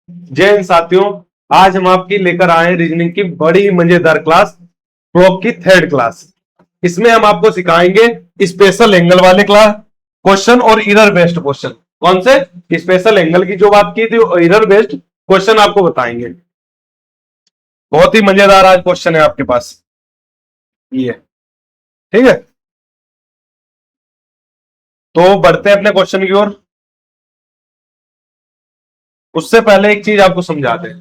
जय हिंद साथियों। आज हम आपकी लेकर आए हैं रीजनिंग की बड़ी मजेदार क्लास, ब्लॉक की थर्ड क्लास। इसमें हम आपको सिखाएंगे स्पेशल एंगल वाले क्लास क्वेश्चन और इरर बेस्ड क्वेश्चन। कौन से? स्पेशल एंगल की जो बात की थी और इरर बेस्ड क्वेश्चन आपको बताएंगे। बहुत ही मजेदार आज क्वेश्चन है आपके पास ये, ठीक है। तो बढ़ते हैं अपने क्वेश्चन की ओर। उससे पहले एक चीज आपको समझा दें,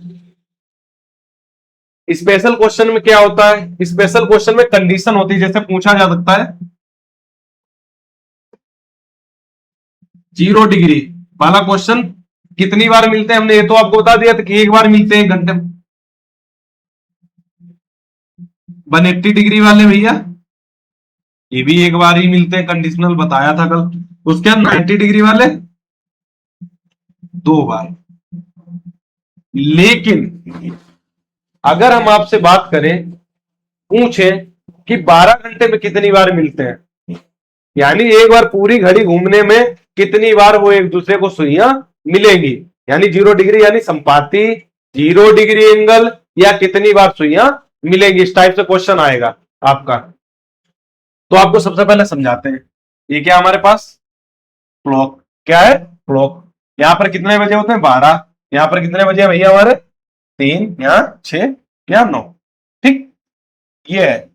स्पेशल क्वेश्चन में क्या होता है। स्पेशल क्वेश्चन में कंडीशन होती है, जैसे पूछा जा सकता है 0 डिग्री वाला क्वेश्चन कितनी बार मिलते हैं। हमने ये तो आपको बता दिया था कि एक बार मिलते हैं एक घंटे में। 180 डिग्री वाले भैया ये भी एक बार ही मिलते हैं, कंडीशनल बताया था कल। उसके बाद 90 डिग्री वाले 2 बार। लेकिन अगर हम आपसे बात करें, पूछे कि 12 घंटे में कितनी बार मिलते हैं, यानी एक बार पूरी घड़ी घूमने में कितनी बार वो एक दूसरे को सुइयां मिलेंगी, यानी 0 डिग्री यानी संपाती 0 डिग्री एंगल, या कितनी बार सुइयां मिलेंगी, इस टाइप से क्वेश्चन आएगा आपका। तो आपको सबसे पहले समझाते हैं। ये क्या हमारे पास क्लॉक, क्या है क्लॉक। यहां पर कितने बजे होते हैं 12, यहां पर कितने बजे हैं भैया हमारे 3, यहां 6, यहां 9। ठीक, ये है,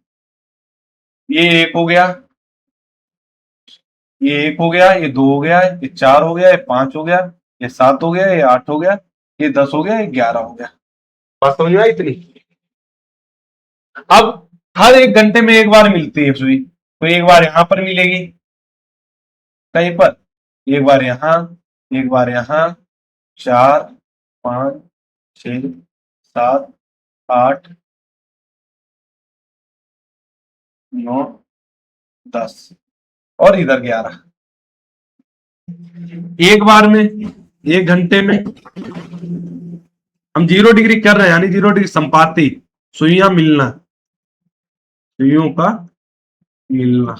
ये एक हो गया, ये एक हो गया, ये 2 हो गया, ये 4 हो गया, ये 5 हो गया, ये 7 हो गया, ये 8 हो गया, ये 10 हो गया, ये 11 हो गया। बात समझ में आई इतनी? अब हर एक घंटे में एक बार मिलती है सुई, तो एक बार यहां पर मिलेगी कहीं पर, एक बार यहां, एक बार यहां, 4, 5, 6, 7, 8, 9, 10 और इधर 11। एक बार में, एक घंटे में हम 0 डिग्री कर रहे हैं, यानी 0 डिग्री संपाती सुइयां मिलना, सुइयों का मिलना।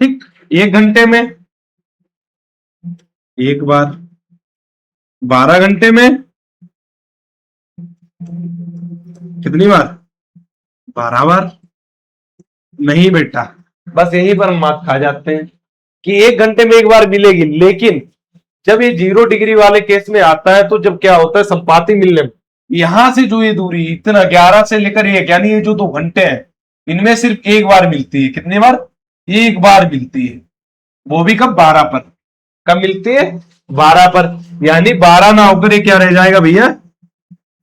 ठीक, एक घंटे में एक बार, 12 घंटे में कितनी बार? 12 बार। नहीं बेटा, बस यहीं पर हम मात खा जाते हैं कि एक घंटे में एक बार मिलेगी, लेकिन जब ये 0 डिग्री वाले केस में आता है तो जब क्या होता है, संपाती मिलने में यहां से जो ये दूरी इतना 11 से लेकर 1, यानी ये जो 2 घंटे हैं, इनमें सिर्फ एक बार मिलती है। कितनी बार? एक बार मिलती है, वो भी कब? 12 पर। कब मिलती है? 12 पर। यानी 12 ना होकर ये क्या रह जाएगा भैया?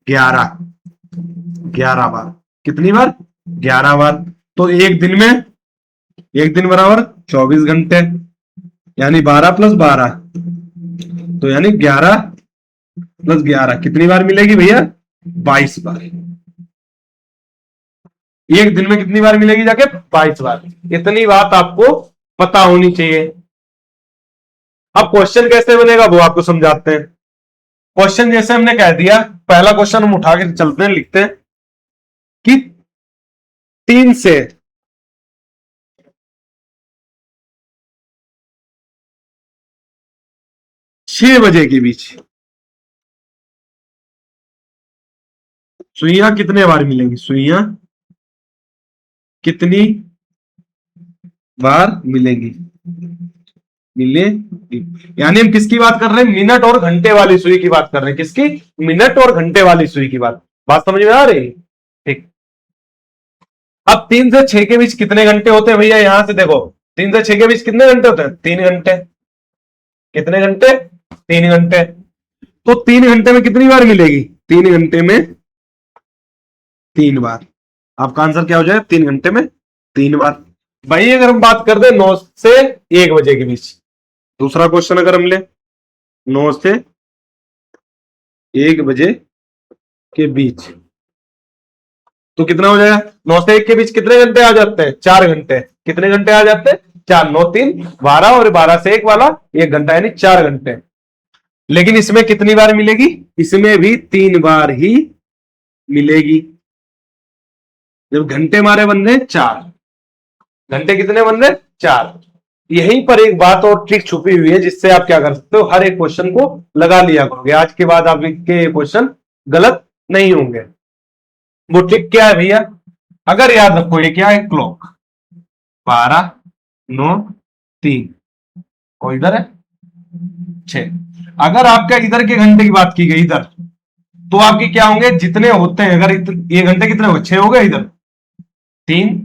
11। 11 बार। कितनी बार? 11 बार। तो एक दिन में, एक दिन बराबर 24 घंटे, यानी 12 + 12, तो यानी 11 + 11 कितनी बार मिलेगी भैया? 22 बार। एक दिन में कितनी बार मिलेगी जाके? 22 बार। इतनी बात आपको पता होनी चाहिए। अब क्वेश्चन कैसे बनेगा वो आपको समझाते हैं। क्वेश्चन जैसे हमने कह दिया, पहला क्वेश्चन हम उठा के चलते हैं, लिखते हैं कि 3 से 6 बजे के बीच सुइयां कितने बार मिलेंगी, सुइयां कितनी बार मिलेंगी, मिलेगी। यानी हम किसकी बात कर रहे हैं? मिनट और घंटे वाली सुई की बात कर रहे हैं। किसकी? मिनट और घंटे वाली सुई की बात समझ में आ रही है? ठीक। अब 3 से 6 के बीच कितने घंटे होते हैं भैया? यहां से देखो, 3 से 6 के बीच कितने घंटे होते हैं? 3 घंटे। कितने घंटे? 3 घंटे। तो 3 घंटे में कितनी बार मिलेगी? 3 घंटे में 3 बार। आपका आंसर क्या हो जाएगा? 3 घंटे में 3 बार। भाई अगर हम बात कर दे 9 से 1 बजे के बीच, दूसरा क्वेश्चन अगर हम ले 9 से 1 बजे के बीच, तो कितना हो जाएगा? 9 से 1 के बीच कितने घंटे आ जाते हैं? 4 घंटे। कितने घंटे आ जाते हैं? 4, 9, 3, 12, और 12 से 1 वाला 1 घंटा, यानी 4 घंटे। लेकिन इसमें कितनी बार मिलेगी? इसमें भी 3 बार ही मिलेगी। जब घंटे मारे बन रहे 4 घंटे, कितने बन रहे? 4। यहीं पर एक बात और ट्रिक छुपी हुई है जिससे आप क्या कर सकते हो, हर एक क्वेश्चन को लगा लिया करोगे। आज के बाद आपके क्वेश्चन गलत नहीं होंगे। वो ट्रिक क्या है भैया? अगर याद रखो, ये क्या है, क्लॉक 12, 9, 3 और इधर है 6। अगर आपका इधर के घंटे की बात की गई इधर, तो आपके क्या होंगे, जितने होते हैं, अगर ये घंटे कितने हो गए, 6 हो गए, इधर 3,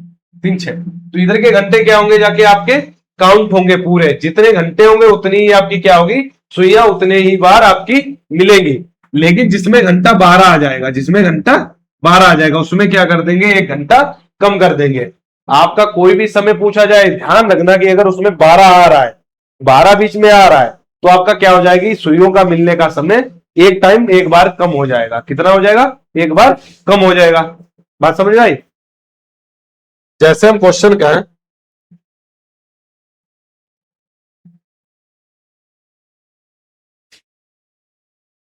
3, 6, तो इधर के घंटे क्या होंगे, जाके आपके काउंट होंगे पूरे। जितने घंटे होंगे उतनी ही आपकी क्या होगी, सुइया उतने ही बार आपकी मिलेंगी। लेकिन जिसमें घंटा 12 आ जाएगा, जिसमें घंटा 12 आ जाएगा, उसमें क्या कर देंगे, 1 घंटा कम कर देंगे। आपका कोई भी समय पूछा जाए, ध्यान रखना कि अगर उसमें 12 आ रहा है, 12 बीच में आ रहा है, तो आपका क्या हो जाएगी, सुइयों का मिलने का समय एक टाइम एक बार कम हो जाएगा। कितना हो जाएगा, एक बार कम हो जाएगा। बात समझ आई? जैसे हम क्वेश्चन का है,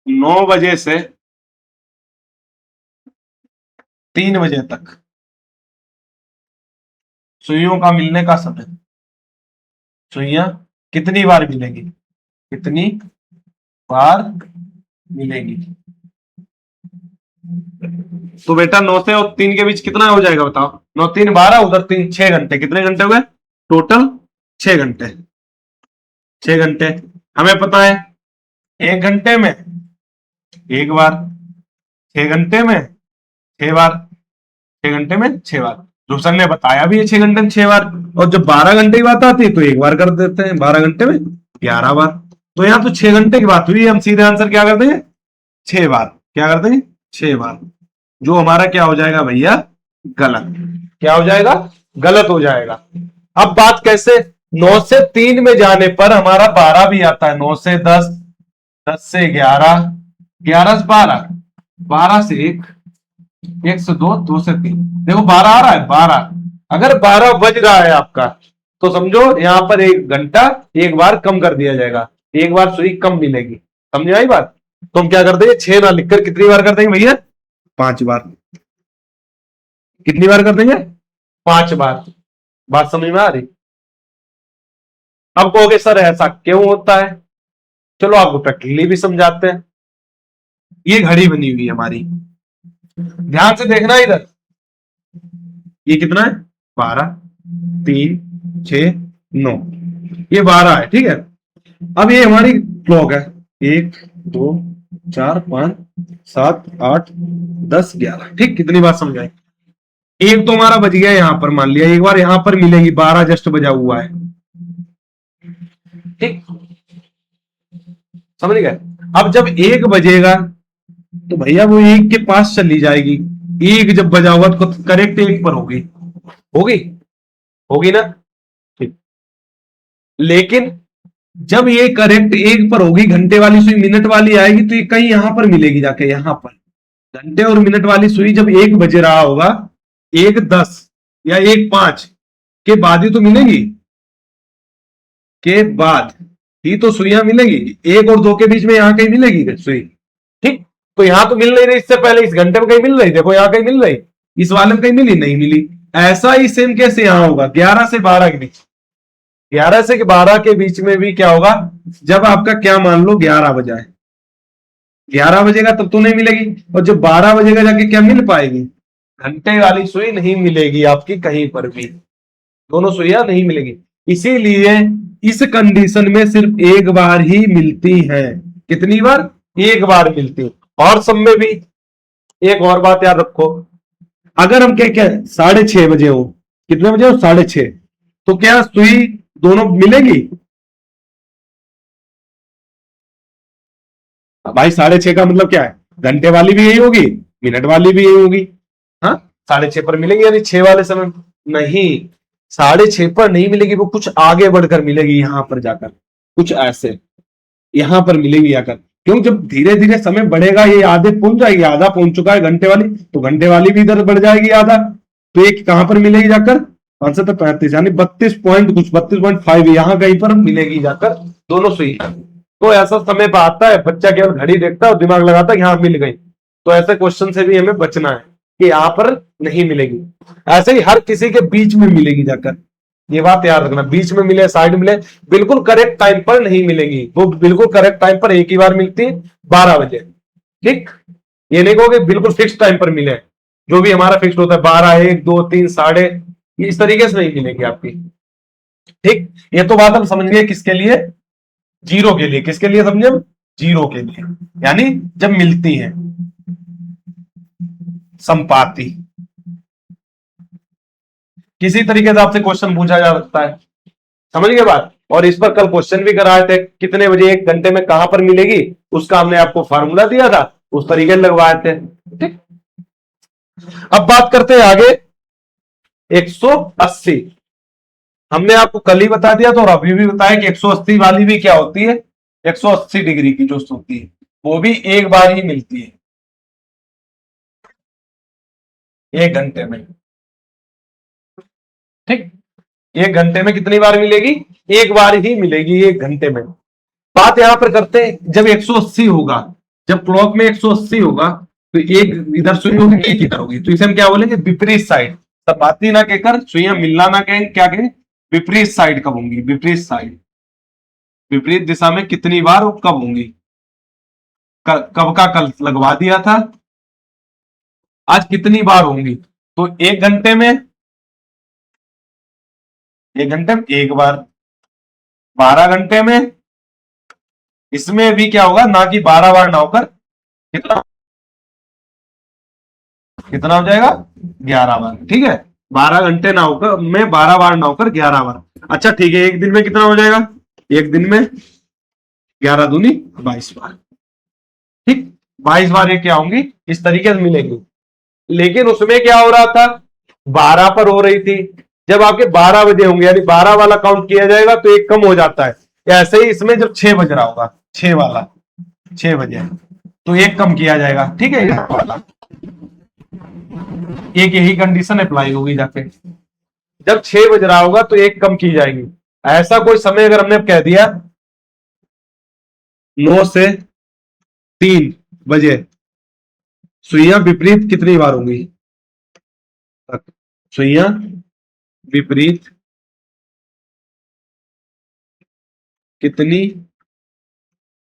9 बजे से 3 बजे तक सुइयों का मिलने का समय, सुइयां कितनी बार मिलेंगी, कितनी बार मिलेंगी। तो बेटा 9 से और 3 के बीच कितना हो जाएगा बताओ, 9 3 12, उधर 3 6 घंटे, कितने घंटे हो गए टोटल, 6 घंटे। 6 घंटे हमें पता है, 1 घंटे में एक बार, 6 घंटे में 6 बार, 6 घंटे में 6 बार। जो सर ने बताया भी है 6 घंटे में 6 बार। और जब 12 घंटे की बात आती है तो एक बार कर देते हैं, 12 घंटे में 11 बार। तो यहाँ तो 6 घंटे की बात हुई, हम सीधे आंसर क्या कर देंगे, 6 बार। क्या कर देंगे, 6 बार। जो हमारा क्या हो जाएगा भैया, गलत। क्या हो जाएगा, गलत हो जाएगा। अब बात कैसे, 9 से 3 में जाने पर हमारा 12 भी आता है, 9 से 10, 10 से 11, 11 से 12, 12 से 1, 1 से 2, 2 से 3, देखो 12 आ रहा है, 12। अगर 12 बज रहा है आपका, तो समझो यहां पर 1 घंटा एक बार कम कर दिया जाएगा, एक बार सुई कम मिलेगी। समझ आई बात? तो हम क्या कर देंगे, 6 ना लिखकर कितनी बार कर देंगे भैया, 5 बार। कितनी बार कर देंगे, 5 बार। बात समझ में आ रही? अब कहोगे सर ऐसा क्यों होता है, चलो आपको प्रैक्टिकली भी समझाते हैं। ये घड़ी बनी हुई है हमारी, ध्यान से देखना इधर, ये कितना है, 12, 3, 6, 9, ये 12 है, ठीक है। अब ये हमारी क्लॉक है, 1 2 4 5 7 8 10 11, ठीक। कितनी बात समझ आई? एक तो हमारा बज गया यहां पर, मान लिया एक बार यहां पर मिलेगी, 12 जस्ट बजा हुआ है, ठीक, समझ गए। अब जब 1 बजेगा तो भैया वो 1 के पास चली जाएगी, 1 जब बजा होगा तो करेक्ट 1 पर होगी, होगी, होगी ना, ठीक। लेकिन जब ये करेक्ट 1 पर होगी, घंटे वाली सुई मिनट वाली आएगी, तो ये कहीं यहां पर मिलेगी जाके, यहां पर। घंटे और मिनट वाली सुई जब 1 बज रहा होगा, 1:10 या 1:05 के बाद ही तो मिलेगी, के बाद ही तो सुइयां मिलेगी। 1 और 2 के बीच में यहां कहीं मिलेगी सुई, ठीक। तो यहां तो मिल नहीं रही, इससे पहले इस घंटे में कहीं मिल रही, देखो यहां कहीं मिल रही, इस वाले में कहीं मिली नहीं, मिली। ऐसा ही सेम कैसे यहां होगा, 11 से 12 के बीच, 11 से 12 के बीच में भी क्या होगा, जब आपका क्या मान लो 11 बजा है, 11 बजेगा तब तो नहीं मिलेगी, और जब 12 बजेगा जाके क्या मिल पाएगी, घंटे वाली सुई नहीं मिलेगी आपकी कहीं पर भी, दोनों सुइयां नहीं मिलेगी। इसीलिए इस कंडीशन में सिर्फ एक बार ही मिलती है। कितनी बार, एक बार मिलती। और सब में भी एक और बात याद रखो, अगर हम क्या क्या 6:30 बजे हो, कितने बजे हो, 6:30, तो क्या सुई दोनों मिलेगी, भाई 6:30 का मतलब क्या है, घंटे वाली भी यही होगी, मिनट वाली भी यही होगी। हाँ, 6:30 पर मिलेगी, यानी 6 वाले समय नहीं, 6:30 पर नहीं मिलेगी, वो कुछ आगे बढ़कर मिलेगी, यहां पर जाकर कुछ ऐसे यहां पर मिलेगी आकर। क्यों, जब धीरे धीरे समय बढ़ेगा, ये आधे पहुंच जाएगी, आधा पहुंच चुका है घंटे वाली, तो घंटे वाली भी इधर बढ़ जाएगी आधा, तो ये कहां पर मिलेगी जाकर, 5 यानी 32 पॉइंट कुछ, 32.5 यहाँ कहीं पर मिलेगी जाकर, दोनों सुई। तो ऐसा समय पर आता है, बच्चा केवल घड़ी देखता है और दिमाग लगाता है कि हाँ मिल गई, तो ऐसे क्वेश्चन से भी हमें बचना है कि यहां पर नहीं मिलेगी। ऐसे ही हर किसी के बीच में मिलेगी जाकर, ये बात याद रखना, बीच में मिले साइड मिले बिल्कुल करेक्ट टाइम पर नहीं मिलेंगी, वो बिल्कुल करेक्ट टाइम पर एक ही बार मिलती है 12 बजे। ठीक, ये नहीं कहोगे बिल्कुल फिक्स टाइम पर मिले, जो भी हमारा फिक्स होता है 12, 1, 2, 3, साढ़े, इस तरीके से नहीं मिलेगी आपकी। ठीक, ये तो बात हम समझ गए किसके लिए, जीरो के लिए। किसके लिए समझे हम, जीरो के लिए, यानी जब मिलती है संपाति। किसी तरीके से आपसे क्वेश्चन पूछा जा सकता है, समझ गए बात। और इस पर कल क्वेश्चन भी कराए थे, कितने बजे 1 घंटे में कहां पर मिलेगी, उसका हमने आपको फार्मूला दिया था, उस तरीके से लगवाए थे। ठीक, अब बात करते हैं आगे 180। हमने आपको कल ही बता दिया था और अभी भी बताया कि 180 वाली भी क्या होती है, 180 डिग्री की जो होती है वो भी एक बार ही मिलती है 1 घंटे में। ठीक, 1 घंटे में कितनी बार मिलेगी, एक बार ही मिलेगी 1 घंटे में। बात यहां पर करते हैं, जब 180 होगा, जब क्लॉक में 180 होगा तो एक इधर सुई होगी, एक इधर होगी, तो इसे हम क्या बोलेंगे, विपरीत साइड। सपाती ना कहकर, सुइयां मिलना ना कहें, क्या कहें, विपरीत साइड कब होंगी, विपरीत साइड, विपरीत दिशा में कितनी बार और कब होंगी। कब का कल लगवा दिया था, आज कितनी बार होंगी, तो 1 घंटे में, 1 घंटे में एक बार, 12 घंटे में, इसमें भी क्या होगा ना कि 12 बार ना होकर कितना, कितना हो जाएगा, 11 बार। ठीक है, 12 घंटे ना होकर में 12 बार ना होकर 11 बार। अच्छा ठीक है, एक दिन में कितना हो जाएगा, एक दिन में 11 दूनी 22 बार। ठीक, 22 बार ये क्या होंगी, इस तरीके से मिलेंगी। लेकिन उसमें क्या हो रहा था, 12 पर हो रही थी, जब आपके 12 बजे होंगे यानी 12 वाला काउंट किया जाएगा तो एक कम हो जाता है। ऐसे ही इसमें जब 6 बज रहा होगा, 6 वाला, 6 बजे, तो एक कम किया जाएगा। ठीक है, वाला एक यही कंडीशन अप्लाई होगी जाके, जब 6 बज रहा होगा तो एक कम की जाएगी। ऐसा कोई समय अगर हमने कह दिया 9 से 3 बजे, सुइयां विपरीत कितनी बार होंगी, सुइयां विपरीत कितनी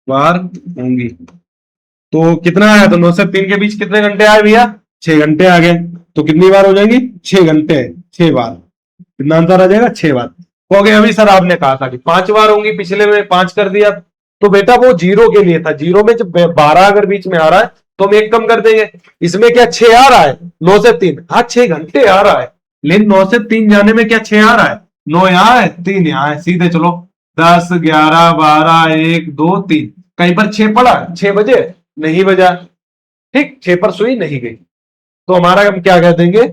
बार होंगी, तो कितना आया, तो 9 से 3 के बीच कितने घंटे आए भैया, 6 घंटे आ गए, तो कितनी बार हो जाएंगी, 6 घंटे, 6 बार। कितना आंसर आ जाएगा, 6 बार। हो गया, अभी सर आपने कहा था कि 5 बार होंगी, पिछले में 5 कर दिया, तो बेटा वो जीरो के लिए था, जीरो में जब 12 अगर बीच में आ रहा है तो हम एक कम कर देंगे। इसमें क्या 6 आ रहा है, 9 से 3, हाँ 6 घंटे आ रहा है, लेकिन 9 से 3 जाने में क्या 6 आ रहा है, 9 यहाँ है, 3 यहाँ है, सीधे चलो 10, 11, 12, 1, 2, 3, कहीं पर 6 पड़ा, 6 बजे नहीं बजा। ठीक, 6 पर सुई नहीं गई, तो हमारा हम क्या कह देंगे,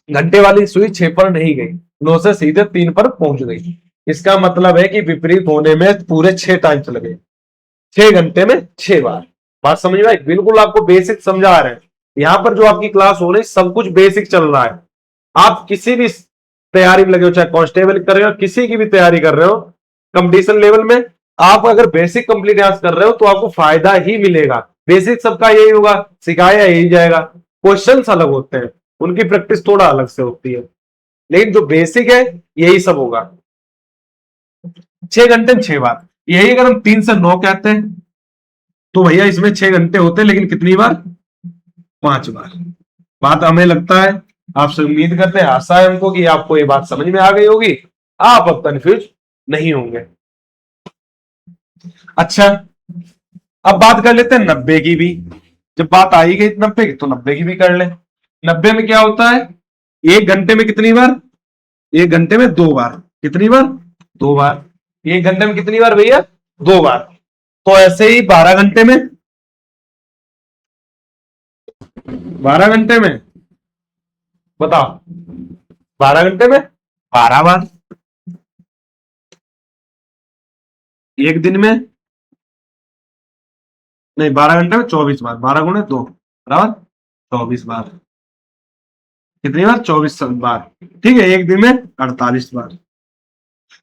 घंटे वाली सुई 6 पर नहीं गई, 9 से सीधे 3 पर पहुंच गई। इसका मतलब है कि विपरीत होने में पूरे 6 टाइम्स लगे, 6 घंटे में 6 बार। बात समझ में आई, बिल्कुल आपको बेसिक समझा रहे हैं। यहां पर जो आपकी क्लास हो रही सब कुछ बेसिक चल रहा है। आप किसी भी तैयारी में लगे हो, चाहे कांस्टेबल कर रहे हो, किसी की भी तैयारी कर रहे हो, कंपटीशन लेवल में, आप अगर बेसिक कंप्लीट कर रहे हो तो आपको फायदा ही मिलेगा। बेसिक सबका यही होगा, सिखाया यही जाएगा, क्वेश्चन अलग होते हैं, उनकी प्रैक्टिस थोड़ा अलग से होती है, लेकिन जो बेसिक है यही सब होगा। 6 घंटे में 6 बार, यही अगर हम 3 से 9 कहते हैं तो भैया इसमें 6 घंटे होते हैं, लेकिन कितनी बार, 5 बार। बात हमें लगता है, आपसे उम्मीद करते हैं, आशा है हमको कि आपको ये बात समझ में आ गई होगी, आप अब कंफ्यूज नहीं होंगे। अच्छा, अब बात कर लेते हैं 90 की भी। जब बात आई गई 90 की तो 90 की भी कर ले। 90 में क्या होता है, 1 घंटे में कितनी बार, 1 घंटे में 2 बार, कितनी बार, 2 बार। 1 घंटे में कितनी बार भैया, 2 बार। तो ऐसे ही 12 घंटे में, 12 घंटे में बताओ, 12 घंटे में 12 बार। एक दिन में नहीं, 12 घंटे में 24 बार, 12 गुणे 2 बराबर 24 बार। कितनी बार, 24 बार। ठीक है, एक दिन में 48 बार।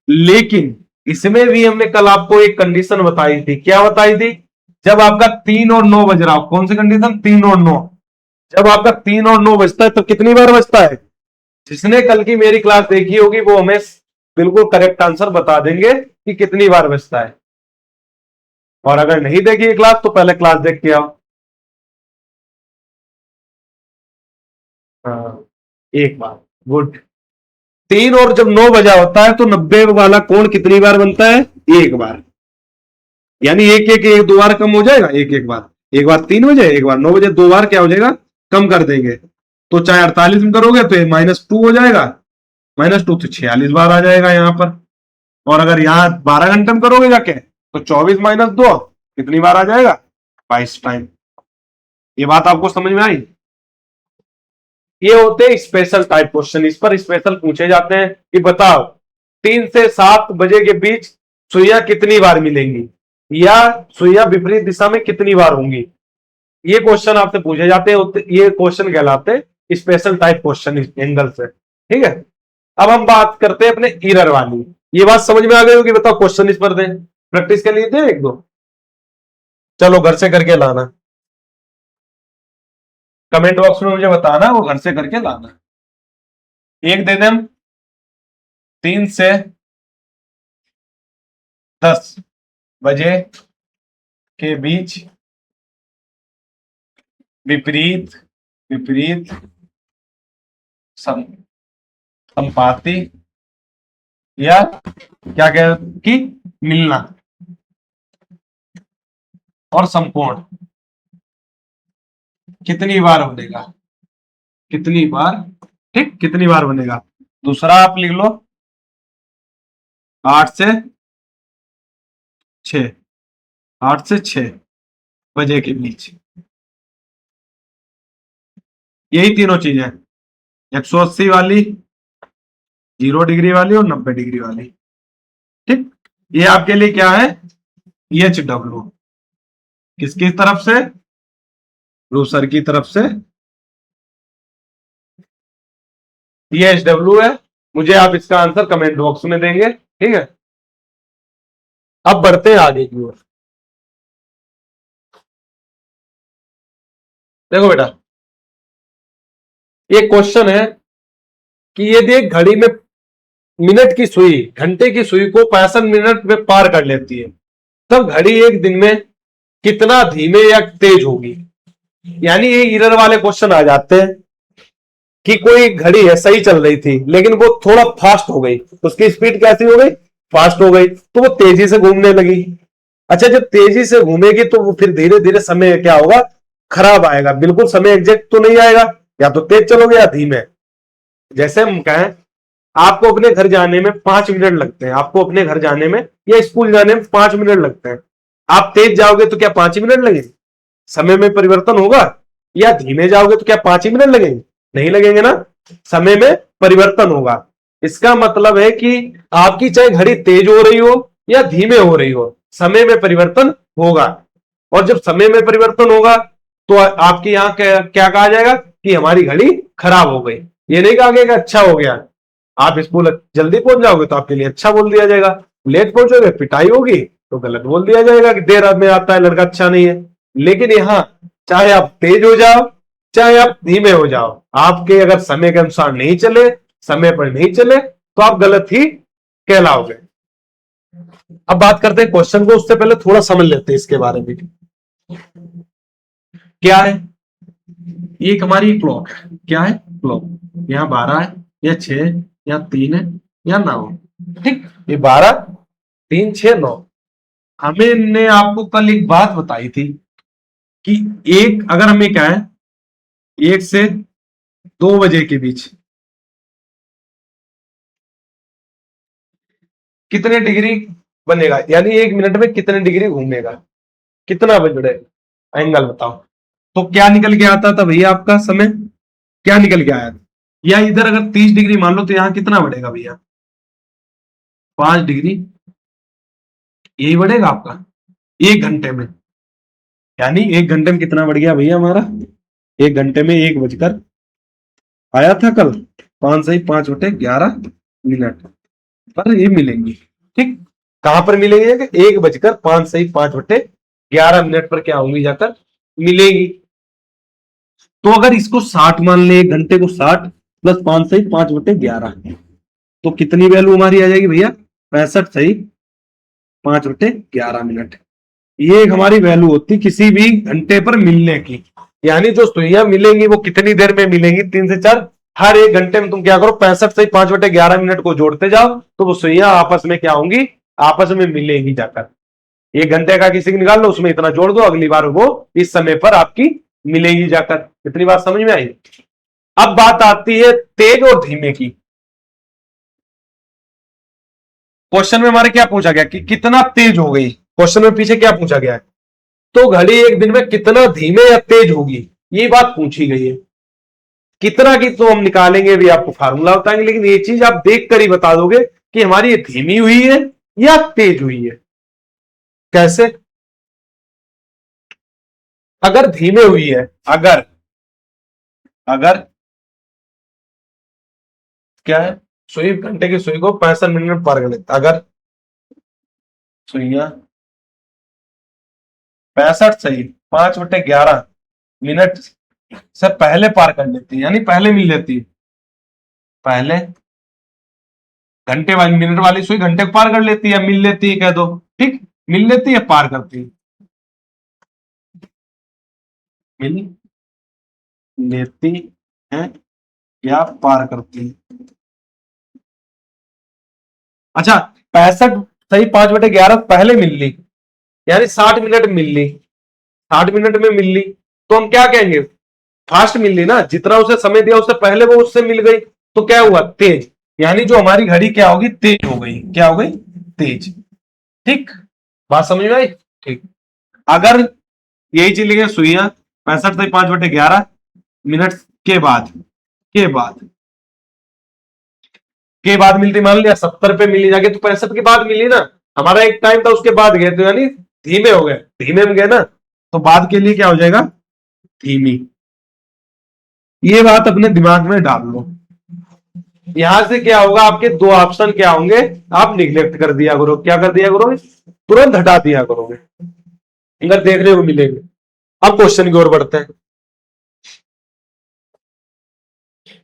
लेकिन इसमें भी हमने कल आपको एक कंडीशन बताई थी, क्या बताई थी, जब आपका 3 और 9 बज रहा हो। कौन सी कंडीशन, 3 और 9। जब आपका 3 और 9 बजता है तो कितनी बार बजता है, जिसने कल की मेरी क्लास देखी होगी वो हमें बिल्कुल करेक्ट आंसर बता देंगे कि कितनी बार बचता है। और अगर नहीं देखी क्लास तो पहले क्लास देख के आओ। हाँ, एक बार, गुड। 3 और जब 9 बजा होता है तो 90 वाला कोण कितनी बार बनता है? एक बार। यानी एक दो बार कम हो जाएगा, एक बार 3 बजे, एक बार 9 बजे, दो बार क्या हो जाएगा, कम कर देंगे। तो चाहे 48 में करोगे तो -2 हो जाएगा, -2 तो 46 बार आ जाएगा यहां पर। और अगर यहां 12 घंटे में करोगे जाके तो 24 -2 कितनी बार आ जाएगा? 22 टाइम। ये बात आपको समझ में आई? ये होते हैं स्पेशल टाइप क्वेश्चन। इस पर स्पेशल पूछे जाते हैं कि बताओ 3 से 7 बजे के बीच सुइयां कितनी बार मिलेंगी, या सुइयां विपरीत दिशा में कितनी बार होंगी। ये क्वेश्चन आपसे पूछे जाते हैं, ये क्वेश्चन कहलाते हैं स्पेशल टाइप क्वेश्चन इस एंगल से। ठीक है, अब हम बात करते हैं अपने इरर वाली। ये बात समझ में आ गई होगी? बताओ क्वेश्चन इस पर दें, प्रैक्टिस के लिए दें एक दो। चलो घर से करके लाना, कमेंट बॉक्स में मुझे बताना, वो घर से करके लाना। एक दे दें, 3 से 10 बजे के बीच विपरीत विपरीत संपाती या क्या कह कि मिलना और समकोण कितनी बार बनेगा, कितनी बार, ठीक, कितनी बार बनेगा। दूसरा आप लिख लो 8 से 6, 8 से 6 बजे के बीच। यही तीनों चीजें, 180 वाली, 0 डिग्री वाली और 90 डिग्री वाली। ठीक, ये आपके लिए क्या है? EHW। किसकी तरफ से? रूसर की तरफ से EHW है। मुझे आप इसका आंसर कमेंट बॉक्स में देंगे। ठीक है, अब बढ़ते हैं आगे की ओर। देखो बेटा, ये क्वेश्चन है कि यदि एक घड़ी में मिनट की सुई घंटे की सुई को 65 मिनट में पार कर लेती है, तब घड़ी एक दिन में कितना धीमे या तेज होगी। यानी ये इरर वाले क्वेश्चन आ जाते हैं कि कोई घड़ी है सही चल रही थी लेकिन वो थोड़ा फास्ट हो गई, उसकी स्पीड कैसी हो गई? फास्ट हो गई, तो वो तेजी से घूमने लगी। अच्छा, जब तेजी से घूमेगी तो वो फिर धीरे धीरे समय क्या होगा? खराब आएगा, बिल्कुल समय एग्जैक्ट तो नहीं आएगा, या तो तेज चलोगे या धीमे। जैसे हम कहें आपको अपने घर जाने में 5 मिनट लगते हैं, आपको अपने घर जाने में या स्कूल जाने में 5 मिनट लगते हैं। आप तेज जाओगे तो क्या 5 मिनट लगेंगे? समय में परिवर्तन होगा। या धीमे जाओगे तो क्या 5 मिनट लगेंगे? नहीं लगेंगे ना, समय में परिवर्तन होगा। इसका मतलब है कि आपकी चाहे घड़ी तेज हो रही हो या धीमे हो रही हो, समय में परिवर्तन होगा। और जब समय में परिवर्तन होगा तो आपके यहां क्या कहा जाएगा कि हमारी घड़ी खराब हो गई। ये नहीं कहा गया अच्छा हो गया। आप स्कूल जल्दी पहुंच जाओगे तो आपके लिए अच्छा बोल दिया जाएगा, लेट पहुंचोगे पिटाई होगी तो गलत बोल दिया जाएगा कि देर में आता है लड़का, अच्छा नहीं है। लेकिन यहां चाहे आप तेज हो जाओ चाहे आप धीमे हो जाओ, आपके अगर समय के अनुसार नहीं चले, समय पर नहीं चले, तो आप गलत ही कहलाओगे। अब बात करते हैं क्वेश्चन को, उससे पहले थोड़ा समझ लेते हैं इसके बारे में। क्या है? एक हमारी क्लॉक है, क्या है? क्लॉक। यहाँ 12 है या 6 या 3 है या 9। ठीक, ये 12, 3, 6, 9। हमें ने आपको कल एक बात बताई थी कि एक, अगर हमें क्या है 1 से 2 बजे के बीच कितने डिग्री बनेगा, यानी 1 मिनट में कितने डिग्री घूमेगा, कितना बजे एंगल बताओ। तो क्या निकल के आता था भैया आपका समय? क्या निकल के आया था? या इधर अगर 30 डिग्री मान लो तो यहां कितना बढ़ेगा भैया? 5 डिग्री, यही बढ़ेगा आपका 1 घंटे में। यानी 1 घंटे में कितना बढ़ गया भैया हमारा? 1 घंटे में 1 बजकर आया था कल, 5 से 5/11 पर ये मिलेंगी। ठीक, कहां पर मिलेंगे? 1 बजकर 5 से 5/11 पर क्या होंगी जाकर मिलेगी। तो अगर इसको 60 मान ले, 1 घंटे को 60, प्लस 5 सही 5/11, तो कितनी वैल्यू हमारी आ जाएगी भैया? 65 सही 5/11 मिनट। ये एक हमारी वैल्यू होती किसी भी घंटे पर मिलने की, यानी जो सुइयां मिलेंगी वो कितनी देर में मिलेंगी? 3 से 4। हर एक घंटे में तुम क्या करो, 65 से 5/11 मिनट को जोड़ते जाओ, तो वो सुइयां आपस में क्या होंगी? आपस में मिलेंगी जाकर। 1 घंटे का किसी की निकाल लो, उसमें इतना जोड़ दो, अगली बार वो इस समय पर आपकी मिलेगी जाकर। कितनी बात समझ में आई? अब बात आती है तेज और धीमे की। क्वेश्चन में हमारे क्या पूछा गया कि कितना तेज हो गई, क्वेश्चन में पीछे क्या पूछा गया है? तो घड़ी एक दिन में कितना धीमे या तेज होगी, ये बात पूछी गई है। कितना की तो हम निकालेंगे भी, आपको फार्मूला बताएंगे, लेकिन ये चीज आप देख कर ही बता दोगे कि हमारी ये धीमी हुई है या तेज हुई है। कैसे? अगर धीमे हुई है, अगर अगर क्या है, सुई घंटे की सुई को 65 मिनट में पार कर लेता, अगर सुइयां 65 सही 5/11 मिनट से पहले पार कर लेती है, यानी पहले मिल लेती है, पहले घंटे वाली मिनट वाली सुई घंटे को पार कर लेती है, मिल लेती है कह दो, ठीक, मिल लेती है पार करती है, मिल लेती है या पार करती है। अच्छा, 65 सही 5/11 पहले मिल ली, यानी 60 मिनट मिल ली, 60 मिनट में मिल ली, तो हम क्या कहेंगे? फास्ट मिल ली ना, जितना उसे समय दिया उससे पहले वो उससे मिल गई, तो क्या हुआ? तेज। यानी जो हमारी घड़ी क्या होगी? तेज हो गई। क्या हो गई? तेज। ठीक, बात समझ में आई? ठीक। अगर यही चीज लिखे सुइयां 65 से 5/11 मिनट के बाद के बाद के बाद मिलती, मान लिया 70 पे मिली जाके, तो 65 के बाद मिली ना, हमारा एक टाइम था उसके बाद गए, तो यानी धीमे हो गए, धीमे में गए ना, तो बाद के लिए क्या हो जाएगा? धीमी। ये बात अपने दिमाग में डाल लो। यहां से क्या होगा? आपके दो ऑप्शन क्या होंगे? आप निग्लेक्ट कर दिया करो। क्या कर दिया करोगे? तुरंत हटा दिया करोगे, अगर देखने को मिलेंगे। अब क्वेश्चन की ओर बढ़ते हैं।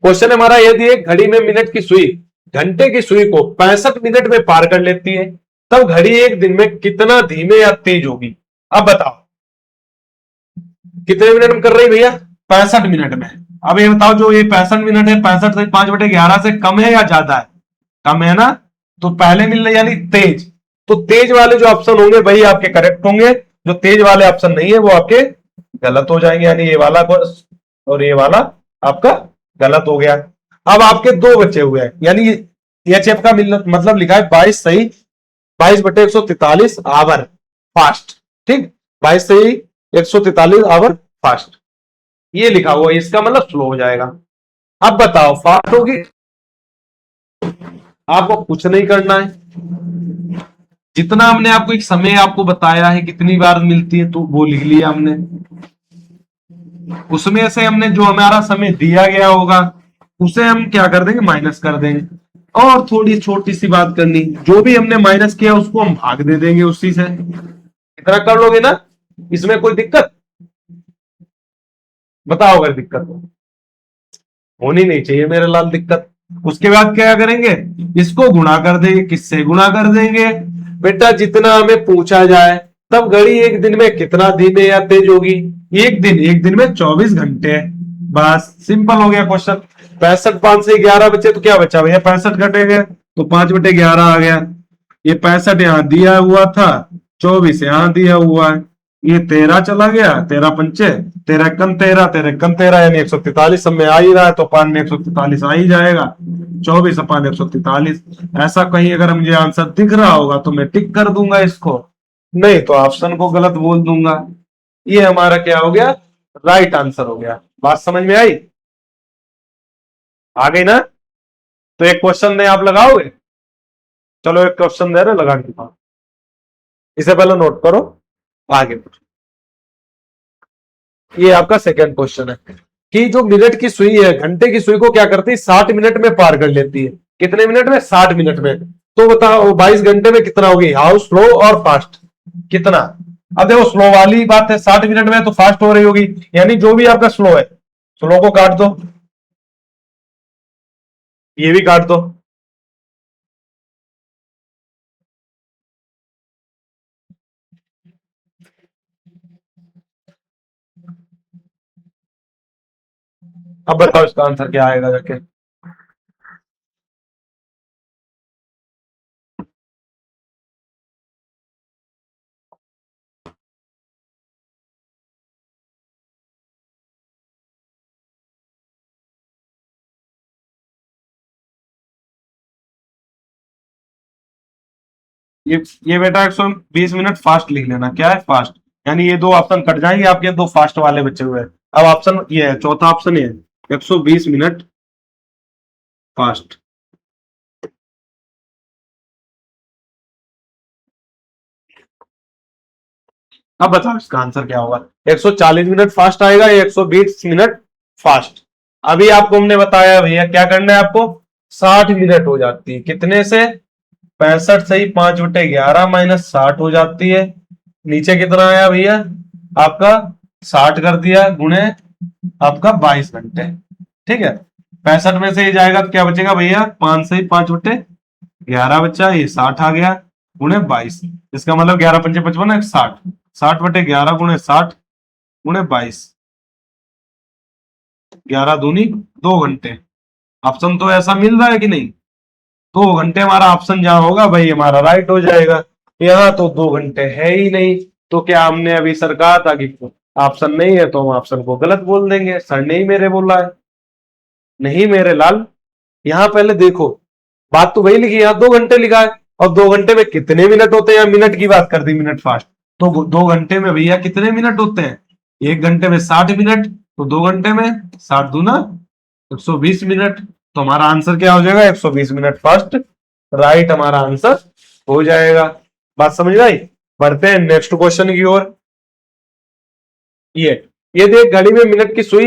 क्वेश्चन हमारा ये दिए, घड़ी में मिनट की सुई घंटे की सुई को 65 मिनट में पार कर लेती है, तब घड़ी एक दिन में कितना धीमे या तेज होगी? अब बताओ कितने मिनट में कर रही भैया? 65 मिनट में। अब ये बताओ, जो ये 65 मिनट है, 65 से 5/11 से कम है या ज्यादा है? कम है ना, तो पहले मिल रही यानी तेज, तो तेज वाले जो ऑप्शन होंगे वही आपके करेक्ट होंगे, जो तेज वाले ऑप्शन नहीं है वो आपके गलत हो जाएंगे, यानी ये वाला और ये वाला आपका गलत हो गया। अब आपके दो बचे हुए हैं, यानी एच एफ का मतलब लिखा है 22 सही 22/143 आवर फास्ट, ठीक, 22 सही 143 आवर फास्ट, ये लिखा हुआ है, इसका मतलब स्लो हो जाएगा। अब बताओ फास्ट होगी? आपको कुछ नहीं करना है, जितना हमने आपको एक समय आपको बताया है कितनी बार मिलती है, तो वो लिख लिया हमने, उसमें से हमने जो हमारा समय दिया गया होगा उसे हम क्या कर देंगे? माइनस कर देंगे। और थोड़ी छोटी सी बात करनी, जो भी हमने माइनस किया उसको हम भाग दे देंगे उसी से। इतना कर लोगे ना, इसमें कोई दिक्कत? बताओ अगर दिक्कत हो, होनी नहीं चाहिए मेरे लाल दिक्कत। उसके बाद क्या करेंगे? इसको गुणा कर देंगे, किससे गुणा कर देंगे बेटा? जितना हमें पूछा जाए। तब घड़ी एक दिन में कितना धीमे या तेज होगी? एक दिन में 24 घंटे। बस सिंपल हो गया क्वेश्चन। 65 5 से 11 बचे तो क्या बचा भैया? 65 घटेंगे तो 5/11 आ गया। ये 65 यहां दिया हुआ था, 24 यहां दिया हुआ है, ये 13 चला गया, 13 पंचे 13 एकम 13, 13 एकम 13 यानी 143 सब में आ ही रहा है, तो पान में 143 आ ही जाएगा। 24/143। ऐसा कहीं अगर मुझे आंसर दिख रहा होगा तो मैं टिक कर दूंगा इसको, नहीं तो ऑप्शन को गलत बोल दूंगा। ये हमारा क्या हो गया? राइट आंसर हो गया। बात समझ में आई? आ गई ना? तो एक क्वेश्चन दे, आप लगाओगे? चलो एक क्वेश्चन दे रहे, लगा के दिखाओ। इसे पहले नोट करो, आगे पूछो। ये आपका सेकंड क्वेश्चन है कि जो मिनट की सुई है घंटे की सुई को क्या करती है? 60 मिनट में पार कर लेती है। कितने मिनट में? 60 मिनट में। तो बताओ 22 घंटे में कितना होगी? हाउ स्लो और फास्ट कितना? अब देखो स्लो वाली बात है, 60 मिनट में तो फास्ट हो रही होगी, यानी जो भी आपका स्लो है, स्लो को काट दो, ये भी काट दो। अब बताओ इसका आंसर क्या आएगा जाके। ये ये बेटा 120 मिनट फास्ट लिख लेना। क्या है? फास्ट। यानी ये दो ऑप्शन कट जाएंगे आपके, दो फास्ट वाले बचे हुए हैं। अब ऑप्शन ये है, चौथा ऑप्शन ये है, 120 मिनट फास्ट। अब बताओ इसका आंसर क्या होगा। 140 मिनट फास्ट आएगा या 120 मिनट फास्ट? अभी आपको हमने बताया भैया क्या करना है आपको। 60 मिनट हो जाती है कितने से? 65 सही 5/11 -60 हो जाती है। नीचे कितना आया भैया आपका? 60 कर दिया गुणे आपका 22 घंटे। ठीक है। 65 में से ये जाएगा तो क्या बचेगा भैया? 5 सही 5/11 बच्चा, ये 60 आ गया गुणे 22। इसका मतलब 11×5 = 55, 60। 60/11 गुणे 60 गुणे 22। 11 दूनी 2 घंटे। ऑप्शन तो ऐसा मिल रहा है कि नहीं? 2 घंटे हमारा ऑप्शन जहां होगा भाई हमारा राइट हो जाएगा। यहाँ तो 2 घंटे है ही नहीं। तो क्या हमने अभी सर कहा था कि ऑप्शन नहीं है तो हम ऑप्शन को गलत बोल देंगे, सर ने ही मेरे बोला है। नहीं मेरे लाल, यहाँ पहले देखो, बात तो वही लिखी है, यहाँ 2 घंटे लिखा है। और 2 घंटे में कितने मिनट होते हैं? मिनट की बात कर दी, मिनट फास्ट। तो 2 घंटे में भैया कितने मिनट होते हैं? 1 घंटे में 60 मिनट, तो 2 घंटे में 60 दूना 120 मिनट। तो हमारा आंसर क्या हो जाएगा? 120 मिनट फास्ट राइट हमारा आंसर हो जाएगा। बात समझ आई? बढ़ते हैं नेक्स्ट क्वेश्चन की ओर। ये ये देख, घड़ी में मिनट की सुई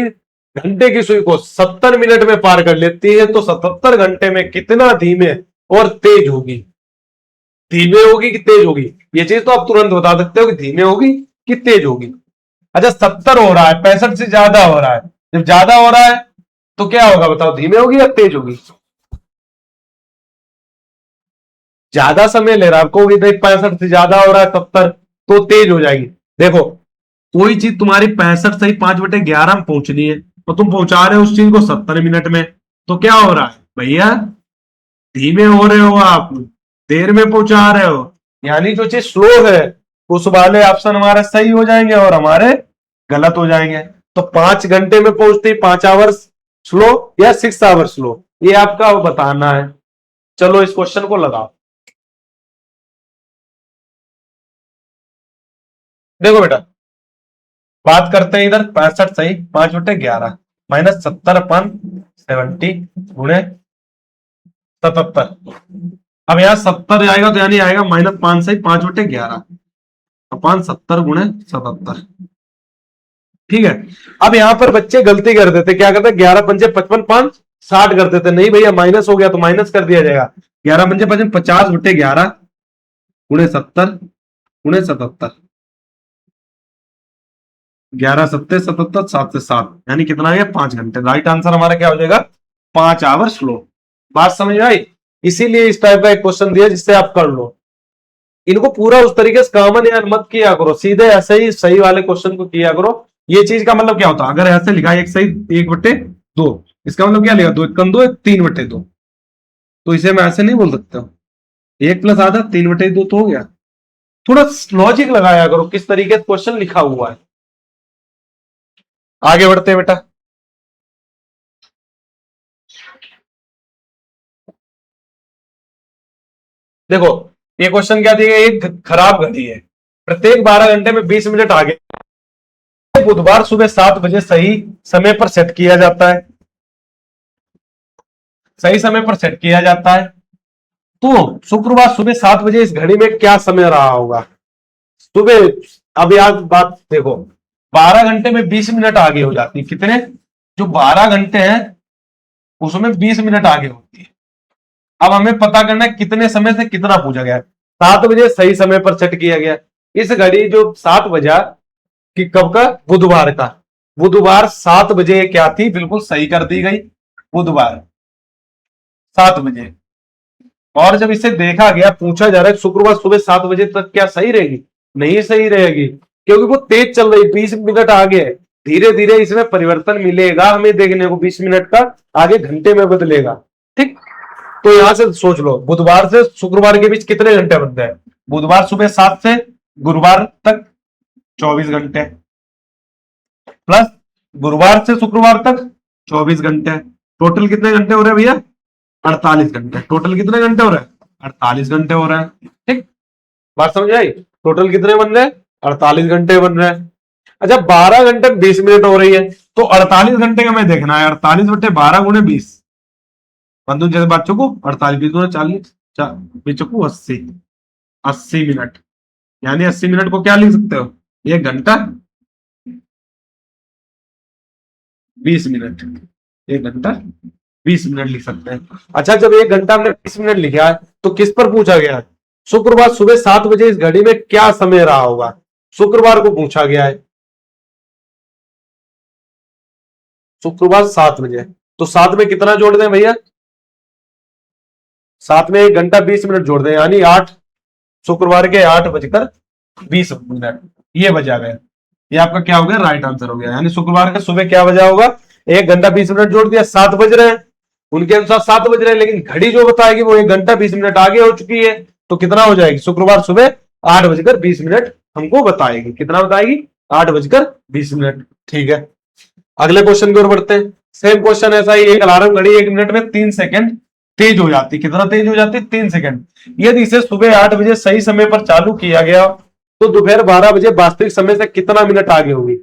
घंटे की सुई को 70 मिनट में पार कर लेती है, तो 77 घंटे में कितना धीमे और तेज होगी? धीमे होगी कि तेज होगी? ये चीज तो आप तुरंत बता सकते हो कि धीमे होगी कि तेज होगी। अच्छा 70 हो रहा है, 65 से ज्यादा हो रहा है। जब ज्यादा हो रहा है तो क्या होगा बताओ? धीमे होगी या तेज होगी? ज्यादा समय ले रहा है आपको, 65 से ज्यादा हो रहा है 70, तो तेज हो जाएगी। देखो, कोई चीज तुम्हारी 65 सही 5/11 में पहुंचनी है, तो तुम पहुंचा रहे हो उस चीज को 70 मिनट में, तो क्या हो रहा है भैया? धीमे हो रहे हो आप, देर में पहुंचा रहे हो। यानी जो चीज स्लो है उस वाले ऑप्शन हमारे सही हो जाएंगे और हमारे गलत हो जाएंगे। तो 5 घंटे में पहुंचती 5 आवर्स स्लो या 6 आवर्स स्लो, ये आपका बताना है। चलो इस क्वेश्चन को लगाओ। देखो बेटा, बात करते हैं इधर 65 सही 5/11 -70 अपन 70 गुणे 77। अब यहाँ 70 आएगा तो यानी आएगा -5 सही 5/11 अपन 70 गुणे 77। ठीक है। अब यहाँ पर बच्चे गलती कर देते, क्या करते? 11×5 = 55, 5 60 कर देते। नहीं भैया माइनस हो गया तो माइनस कर दिया जाएगा। 11×5 = 50/11 गुणे 70 गुणे 77। 11×7 = 77, 7 से 7 यानी कितना आ गया? 5 घंटे। राइट आंसर हमारा क्या हो जाएगा? 5 आवर स्लो। बात समझ आई? इसीलिए इस टाइप का एक क्वेश्चन दिया जिससे आप कर लो। इनको पूरा उस तरीके से कॉमन यार मत किया करो, सीधे ऐसे ही सही वाले क्वेश्चन को किया करो। ये चीज का मतलब क्या होता है? अगर ऐसे लिखा है एक सही 1/2, इसका मतलब क्या लिखा? 2 × 2 = 3/2। तो इसे मैं ऐसे नहीं बोल सकता हूँ, 1 + आधा 3/2 तो हो गया। थोड़ा लॉजिक लगाया करो किस तरीके से क्वेश्चन लिखा हुआ है। आगे बढ़ते हैं बेटा। देखो, ये क्वेश्चन क्या दिया? एक खराब घड़ी है, प्रत्येक 12 घंटे में 20 मिनट आगे, बुधवार सुबह 7 बजे सही समय पर सेट किया जाता है। सही समय पर सेट किया जाता है, तो शुक्रवार सुबह 7 बजे इस घड़ी में क्या समय रहा होगा? सुबह, अब यार बात देखो, 12 घंटे में 20 मिनट आगे हो जाती है। कितने? जो 12 घंटे हैं उसमें 20 मिनट आगे होती है। अब हमें पता करना है कितने समय से कितना पूछा गया है। 7 बजे सही समय पर सेट किया गया। इस घड़ी जो 7 बजा कि कब का? बुधवार का। बुधवार 7 बजे क्या थी? बिल्कुल सही कर दी गई, बुधवार। 7 बजे। और जब इसे देखा गया, पूछा जा रहा है शुक्रवार सुबह 7 बजे तक क्या सही रहेगी? नहीं सही रहेगी, क्योंकि वो तेज चल रही, 20 मिनट आगे है। धीरे धीरे इसमें परिवर्तन मिलेगा हमें देखने को, 20 मिनट का आगे घंटे में बदलेगा। ठीक, तो यहां से सोच लो, बुधवार से शुक्रवार के बीच कितने घंटे बनते हैं? बुधवार सुबह 7 से गुरुवार तक 24 घंटे, प्लस गुरुवार से शुक्रवार तक 24 घंटे। टोटल कितने घंटे हो रहे हैं भैया? 48 घंटे। टोटल कितने घंटे हो रहे हैं? 48 घंटे हो रहे हैं। ठीक, बात समझ आई? टोटल कितने बन रहे हैं? 48 घंटे बन रहे हैं। अच्छा, 12 घंटे 20 मिनट हो रही है, तो 48 घंटे का मैं देखना है, 48/12 × 20। बंधु जैसे बात चुकू, 48 20 × 40, चुकू 80, 80 मिनट। यानी 80 मिनट को क्या लिख सकते हो? 1 घंटा 20 मिनट, 1 घंटा 20 मिनट लिख सकते हैं। अच्छा, जब 1 घंटा हमने 20 मिनट लिखा है, तो किस पर पूछा गया है? शुक्रवार सुबह 7 बजे इस घड़ी में क्या समय रहा होगा, शुक्रवार को पूछा गया है। शुक्रवार 7 बजे, तो 7 में कितना जोड़ दें भैया? 7 में 1 घंटा 20 मिनट जोड़ दें, यानी 8, शुक्रवार के 8 बजकर 20 मिनट, ये बजा गया। ये आपका क्या हो गया? राइट आंसर हो गया। यानी शुक्रवार का सुबह क्या बजा होगा? 1 घंटा 20 मिनट जोड़ दिया, 7 बज रहे हैं, उनके अनुसार 7 बज रहे हैं, लेकिन घड़ी जो बताएगी वो 1 घंटा 20 मिनट आगे हो चुकी है। तो कितना हो जाएगी? शुक्रवार सुबह 8 बजकर 20 मिनट हमको बताएगी। कितना बताएगी? 8 बजकर 20 मिनट। ठीक है, अगले क्वेश्चन की ओर बढ़ते हैं। सेम क्वेश्चन ऐसा ही, एक अलार्म घड़ी 1 मिनट में 3 सेकंड तेज हो जाती। कितना तेज हो जाती? 3 सेकंड। यदि इसे सुबह 8 बजे सही समय पर चालू किया गया, तो दोपहर 12 बजे वास्तविक समय से कितना मिनट आगे होगी?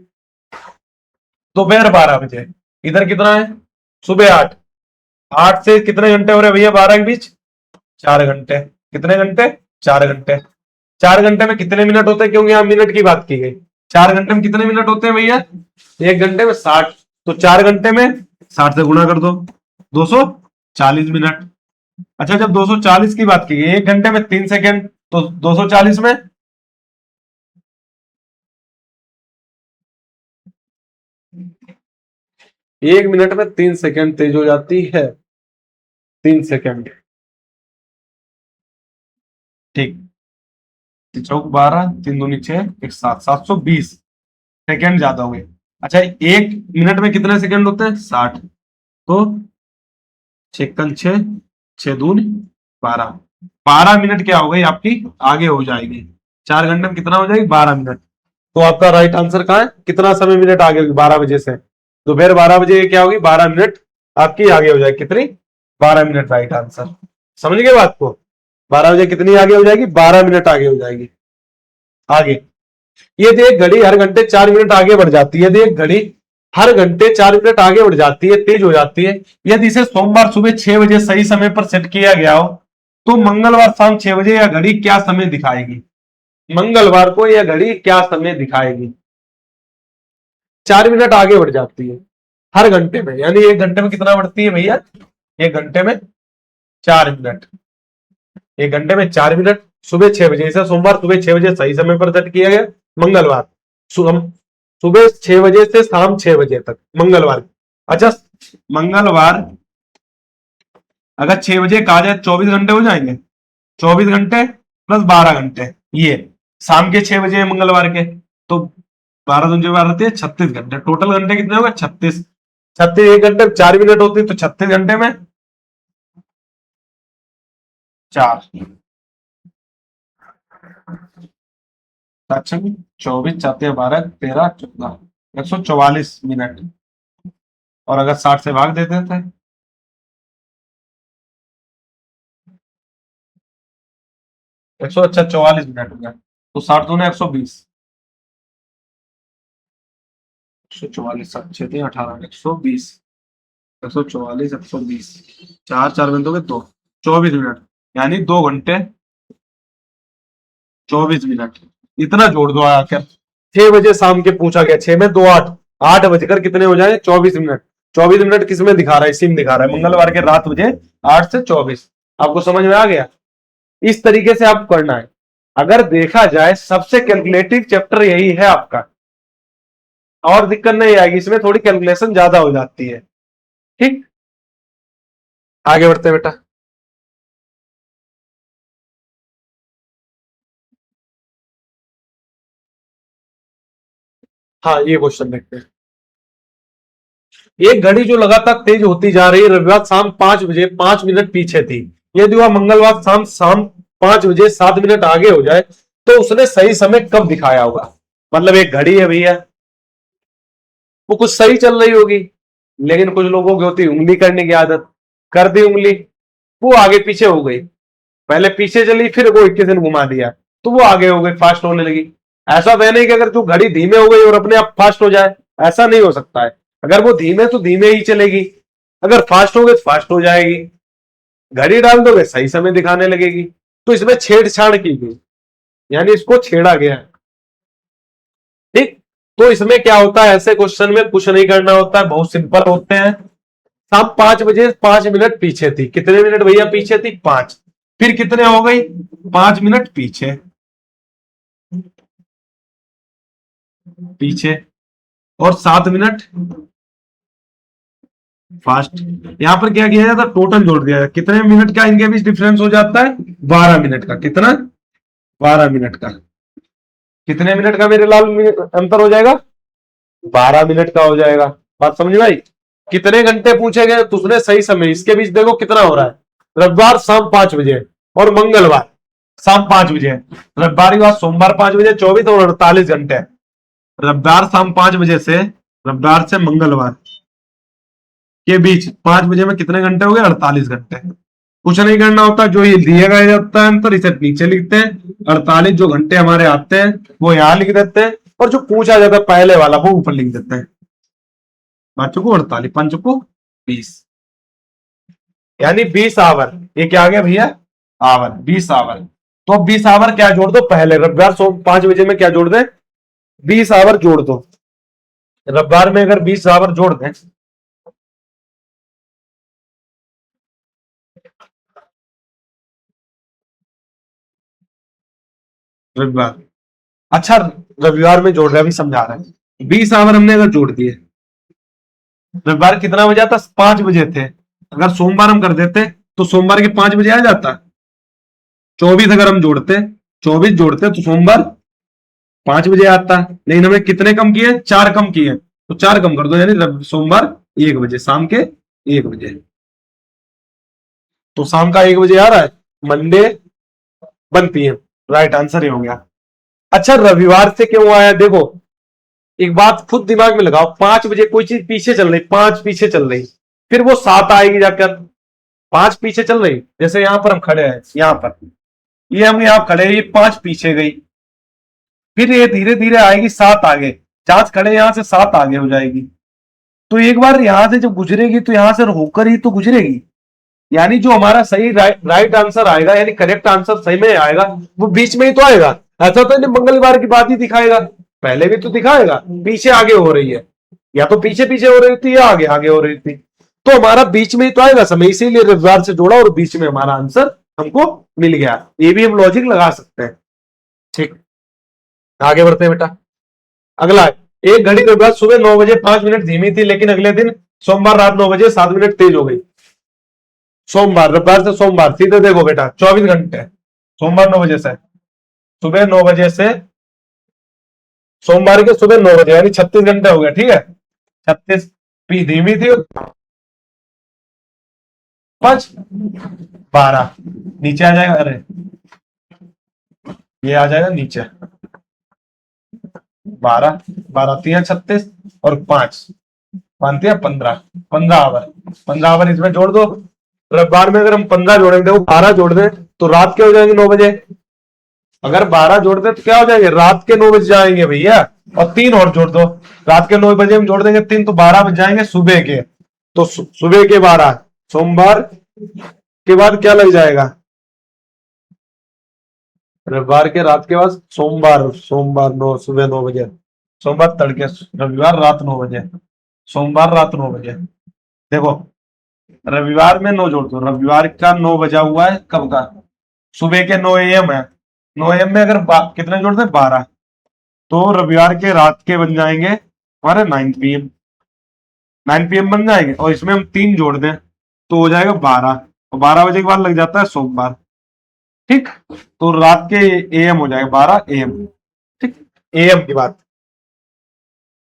दोपहर 12 बजे, इधर कितना है? सुबह 8, 8 से कितने घंटे हो रहे भैया 12 के बीच? 4 घंटे। कितने घंटे? 4 घंटे। 4 घंटे में कितने मिनट होते हैं? क्योंकि यहां मिनट की बात की गई। 4 घंटे में कितने मिनट होते हैं भैया? 1 घंटे में 60। तो 4 घंटे में 60 से गुणा कर दो, 240 मिनट। अच्छा, जब 240 की बात की गई, 1 घंटे में 3 सेकंड, तो 240 में 1 मिनट में 3 सेकंड तेज हो जाती है। 3 सेकंड। ठीक, चौक 12, 3 दूनी 6, 1 7, 720 सेकंड ज्यादा हुए। अच्छा, 1 मिनट में कितने सेकंड होते हैं? 60। तो 6 × 6, 6 दूनी 12, 12 मिनट क्या हो गई आपकी? आगे हो जाएगी। 4 घंटे में कितना हो जाएगी? 12 मिनट। तो आपका राइट आंसर कहाँ है? कितना समय मिनट आगे होगी 12 बजे से? दोपहर 12 बजे क्या होगी? 12 मिनट आपकी आगे हो जाएगी। कितनी? 12 मिनट, राइट आंसर। समझ गए बात को? 12 बजे कितनी आगे हो जाएगी? 12 मिनट आगे हो जाएगी। आगे, यदि एक घड़ी हर घंटे 4 मिनट आगे बढ़ जाती है, यदि एक घड़ी हर घंटे 4 मिनट आगे बढ़ जाती है, तेज हो जाती है, यदि इसे सोमवार सुबह 6 बजे सही समय पर सेट किया गया हो, तो मंगलवार शाम 6 बजे यह घड़ी क्या समय दिखाएगी? मंगलवार को यह घड़ी क्या समय दिखाएगी? 4 मिनट आगे बढ़ जाती है हर घंटे में, यानी 1 घंटे में कितना बढ़ती है भैया? 1 घंटे में 4 मिनट। 1 घंटे में 4 मिनट, सुबह 6 बजे, इसे सोमवार सुबह 6 बजे सही समय पर सेट किया गया। मंगलवार सुबह 6 बजे से शाम 6 बजे तक, मंगलवार। अच्छा, मंगलवार अगर 6 बजे कहा जाए 24 घंटे हो जाएंगे। 24 घंटे प्लस 12 घंटे, ये शाम के 6 बजे मंगलवार के, तो 12 दूनी 12 रहती है 36 घंटे। टोटल घंटे कितने हो गए? 36। 36, 1 घंटे में 4 मिनट होती है, तो 36 घंटे में 4, 24, 4×3 = 12, 13, 14, 144 मिनट। और अगर 60 से भाग देते थे, 44 मिनट हो गया, तो 60 दूने 120, 144, 7 6 3 18, 120, 144, 120, 4 4 मिनट हो गए, 2, 24 मिनट, यानी 2 घंटे 24 मिनट। इतना जोड़ दो आकर, 6 बजे शाम के पूछा गया, 6 में 2 8, 8 बजकर कितने हो जाए? 24 मिनट। 24 मिनट किसमें दिखा रहा है? इसी में दिखा रहा है, मंगलवार के रात बजे 8 से 24। आपको समझ में आ गया? इस तरीके से आप करना है। अगर देखा जाए, सबसे कैलकुलेटिव चैप्टर यही है आपका, और दिक्कत नहीं आएगी इसमें, थोड़ी कैलकुलेशन ज्यादा हो जाती है। ठीक। आगे बढ़ते हैं बेटा। हाँ, ये क्वेश्चन देखते हैं। एक घड़ी जो लगातार तेज होती जा रही है, रविवार शाम 5 बजे 5 मिनट पीछे थी। यदि वह मंगलवार शाम शाम 5 बजे 7 मिनट आगे हो जाए तो उसने सही समय कब दिखाया होगा। मतलब एक घड़ी है भैया, वो कुछ सही चल रही होगी, लेकिन कुछ लोगों की होती है उंगली करने की आदत, कर दी उंगली, वो आगे पीछे हो गई। पहले पीछे चली, फिर वो 21 दिन घुमा दिया, तो वो आगे हो गई, फास्ट होने लगी। ऐसा तो है नहीं कि अगर जो घड़ी धीमे हो गई और अपने आप फास्ट हो जाए, ऐसा नहीं हो सकता है। अगर वो धीमे तो धीमे ही चलेगी, अगर फास्ट हो गई तो फास्ट हो जाएगी। घड़ी डाल दोगे सही समय दिखाने लगेगी। तो इसमें छेड़छाड़ की गई, यानी इसको छेड़ा गया है। ठीक। तो इसमें क्या होता है, ऐसे क्वेश्चन में कुछ नहीं करना होता है, बहुत सिंपल होते हैं। शाम 5 बजे 5 मिनट पीछे थी, कितने मिनट भैया पीछे थी, 5। फिर कितने हो गई, 5 मिनट पीछे, पीछे, और 7 मिनट फास्ट। यहां पर क्या किया जाता है, टोटल जोड़ दिया जाता है। कितने मिनट का इनके बीच डिफरेंस हो जाता है, 12 मिनट का। कितना, 12 मिनट का। कितने मिनट का मेरे लाल अंतर हो जाएगा, 12 मिनट का हो जाएगा। बात समझ में आई। कितने घंटे पूछे गए तो उसने सही समय, इसके बीच देखो कितना हो रहा है। रविवार शाम 5 बजे और मंगलवार शाम 5 बजे, रविवार के बाद सोमवार 5 बजे, 24 और 48 घंटे। रविवार शाम 5 बजे से, रविवार से मंगलवार के बीच 5 बजे में कितने घंटे हो गए, 48 घंटे। कुछ नहीं करना होता, जो ये दिया गया जाता है अंतर इसे नीचे लिखते हैं, 48 जो घंटे हमारे आते हैं वो यहां लिख देते हैं, और जो पूछा जाता है पहले वाला वो ऊपर लिख देते हैं। 5 को 48, 5 को 20, यानी 20 आवर। ये क्या आ गया भैया, आवर, 20 आवर। तो अब 20 आवर क्या जोड़ दो, पहले रविवार 5 बजे में क्या जोड़ दे, 20 आवर जोड़ दो। रविवार में अगर 20 आवर जोड़ दें, रविवार, अच्छा रविवार में जोड़ रहे हैं, अभी समझा रहे हैं। 20 आवर हमने अगर जोड़ दिए, रविवार कितना बजे आता, 5 बजे थे, अगर सोमवार हम कर देते तो सोमवार के 5 बजे आ जाता। 24 अगर हम जोड़ते, 24 जोड़ते तो सोमवार 5 बजे आता। लेकिन हमने कितने कम किए, 4 कम किए, तो 4 कम कर दो, यानी सोमवार 1 बजे, शाम के 1 बजे। तो शाम का 1 बजे आ रहा है, मंडे 1 PM, राइट आंसर ये हो गया। अच्छा रविवार से क्यों आया, देखो एक बात खुद दिमाग में लगाओ, 5 बजे कोई चीज पीछे चल रही, 5 पीछे चल रही, फिर वो 7 आएगी जाकर। 5 पीछे चल रही, जैसे यहां पर हम खड़े हैं, यहां पर ये हम यहां खड़े हैं, ये 5 पीछे गई, फिर ये धीरे धीरे आएगी 7 आगे। 5 खड़े यहां से 7 आगे हो जाएगी। तो एक बार यहां से जब गुजरेगी तो यहां से होकर ही तो गुजरेगी, यानी जो हमारा सही राइट आंसर आएगा, यानी करेक्ट आंसर सही में आएगा, वो बीच में ही तो आएगा। ऐसा तो नहीं मंगलवार की बात ही दिखाएगा, पहले भी तो दिखाएगा, पीछे आगे हो रही है, या तो पीछे पीछे हो रही थी या आगे आगे हो रही थी, तो हमारा बीच में ही तो आएगा समय, इसीलिए रविवार से जोड़ा और बीच में हमारा आंसर हमको मिल गया। ये भी हम लॉजिक लगा सकते हैं। ठीक, आगे बढ़ते हैं बेटा। अगला, एक घड़ी रविवार सुबह 9 बजे 5 मिनट धीमी थी, लेकिन अगले दिन सोमवार रात 9 बजे 7 मिनट तेज हो गई। सोमवार, रविवार से सोमवार, सीधे देखो बेटा 24 घंटे, सोमवार 9 बजे से, सुबह 9 बजे से सोमवार के सुबह 9 बजे, यानी 36 घंटे हो गए। ठीक है, 36, पी धीमी थी, 5 12 नीचे आ जाएगा, अरे ये आ जाएगा नीचे, 12 12 3 36 और 5 5 15, 15 आवर, 15 आवर इसमें जोड़ दो। रविवार में अगर हम 15 जोड़ेंगे, देखो 12 जोड़ दें तो रात के हो जाएंगे 9 बजे, अगर 12 जोड़ दे तो क्या हो जाएंगे, रात के 9 बज जाएंगे भैया। और 3 और जोड़ दो, रात के 9 बजे हम जोड़ देंगे 3, तो 12 बज जाएंगे सुबह के। तो सुबह के 12, सोमवार के बाद क्या लग जाएगा, रविवार के रात के बाद सोमवार, सोमवार 9 सुबह 9 बजे, सोमवार तड़के, रविवार रात 9 बजे, सोमवार रात 9 बजे। देखो रविवार में 9 जोड़ दो, रविवार का 9 बजा हुआ है, कब का, सुबह के 9 AM है, 9 AM में अगर कितने जोड़ दे, 12, तो रविवार के रात के बन जाएंगे हमारे 9 PM, 9 PM बन जाएंगे, और इसमें हम 3 जोड़ दें तो हो जाएगा 12, और 12 बजे के बाद लग जाता है सोमवार। ठीक, तो रात के एएम हो जाएगा 12 एएम। ठीक, एएम की बात।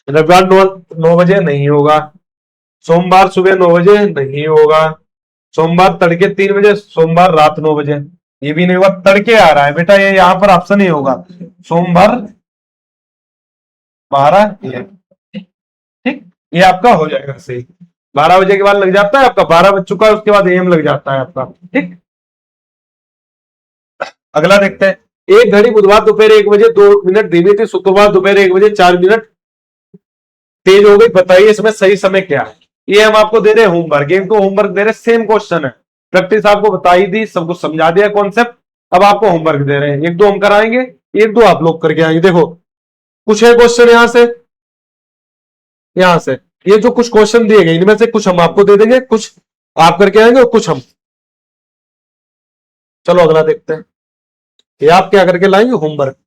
रविवार 9 बजे नहीं होगा, सोमवार सुबह 9 बजे नहीं होगा, सोमवार तड़के 3 बजे, सोमवार रात 9 बजे, ये भी नहीं होगा, तड़के आ रहा है बेटा, ये यहाँ पर ऑप्शन ही होगा, सोमवार 12 एएम। ठीक, ये आपका हो जाएगा सही। 12 बजे के बाद लग जाता है आपका, 12 बज चुका है उसके बाद एएम लग जाता है आपका। ठीक, अगला देखते हैं। एक घड़ी बुधवार दोपहर 1 बजे 2 मिनट धीमी थी, शुक्रवार दोपहर 1 बजे 4 मिनट तेज हो गई, बताइए इसमें सही समय क्या है। ये हम आपको दे रहे हैं होमवर्क, एक तो होमवर्क दे रहे, सेम क्वेश्चन है, प्रैक्टिस आपको बताई दी, सबको समझा दिया कॉन्सेप्ट, अब आपको होमवर्क दे रहे हैं, एक दो हम कराएंगे, एक दो आप लोग करके आएंगे। देखो कुछ है क्वेश्चन यहां से, यहां से, ये जो कुछ क्वेश्चन दिए गए इनमें से कुछ हम आपको दे देंगे, कुछ आप करके आएंगे और कुछ हम। चलो अगला देखते हैं, ये आप क्या करके लाएंगे होमवर्क।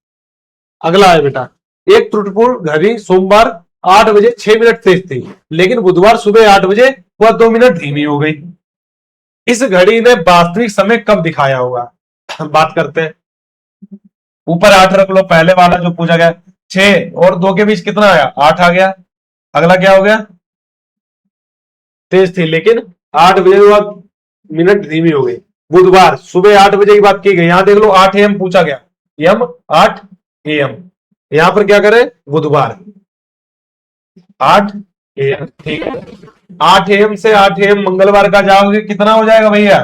अगला है बेटा, एक त्रुटिपूर्ण घड़ी सोमवार 8 बजे 6 मिनट तेज थी, लेकिन बुधवार सुबह 8 बजे वह 2 मिनट धीमी हो गई। इस घड़ी ने वास्तविक समय कब दिखाया होगा। बात करते हैं, ऊपर 8 रख लो, पहले वाला जो पूछा गया 6 और 2 के बीच कितना आया, 8 आ गया। अगला क्या हो गया, तेज थी लेकिन 8 बजे के बाद मिनट धीमी हो गई। बुधवार सुबह 8 बजे की बात की गई, यहां देख लो 8 AM पूछा गया, एम 8 AM, यहां पर क्या करें बुधवार 8 AM। ठीक है, 8 AM से 8 AM मंगलवार का जाओगे कितना हो जाएगा भैया,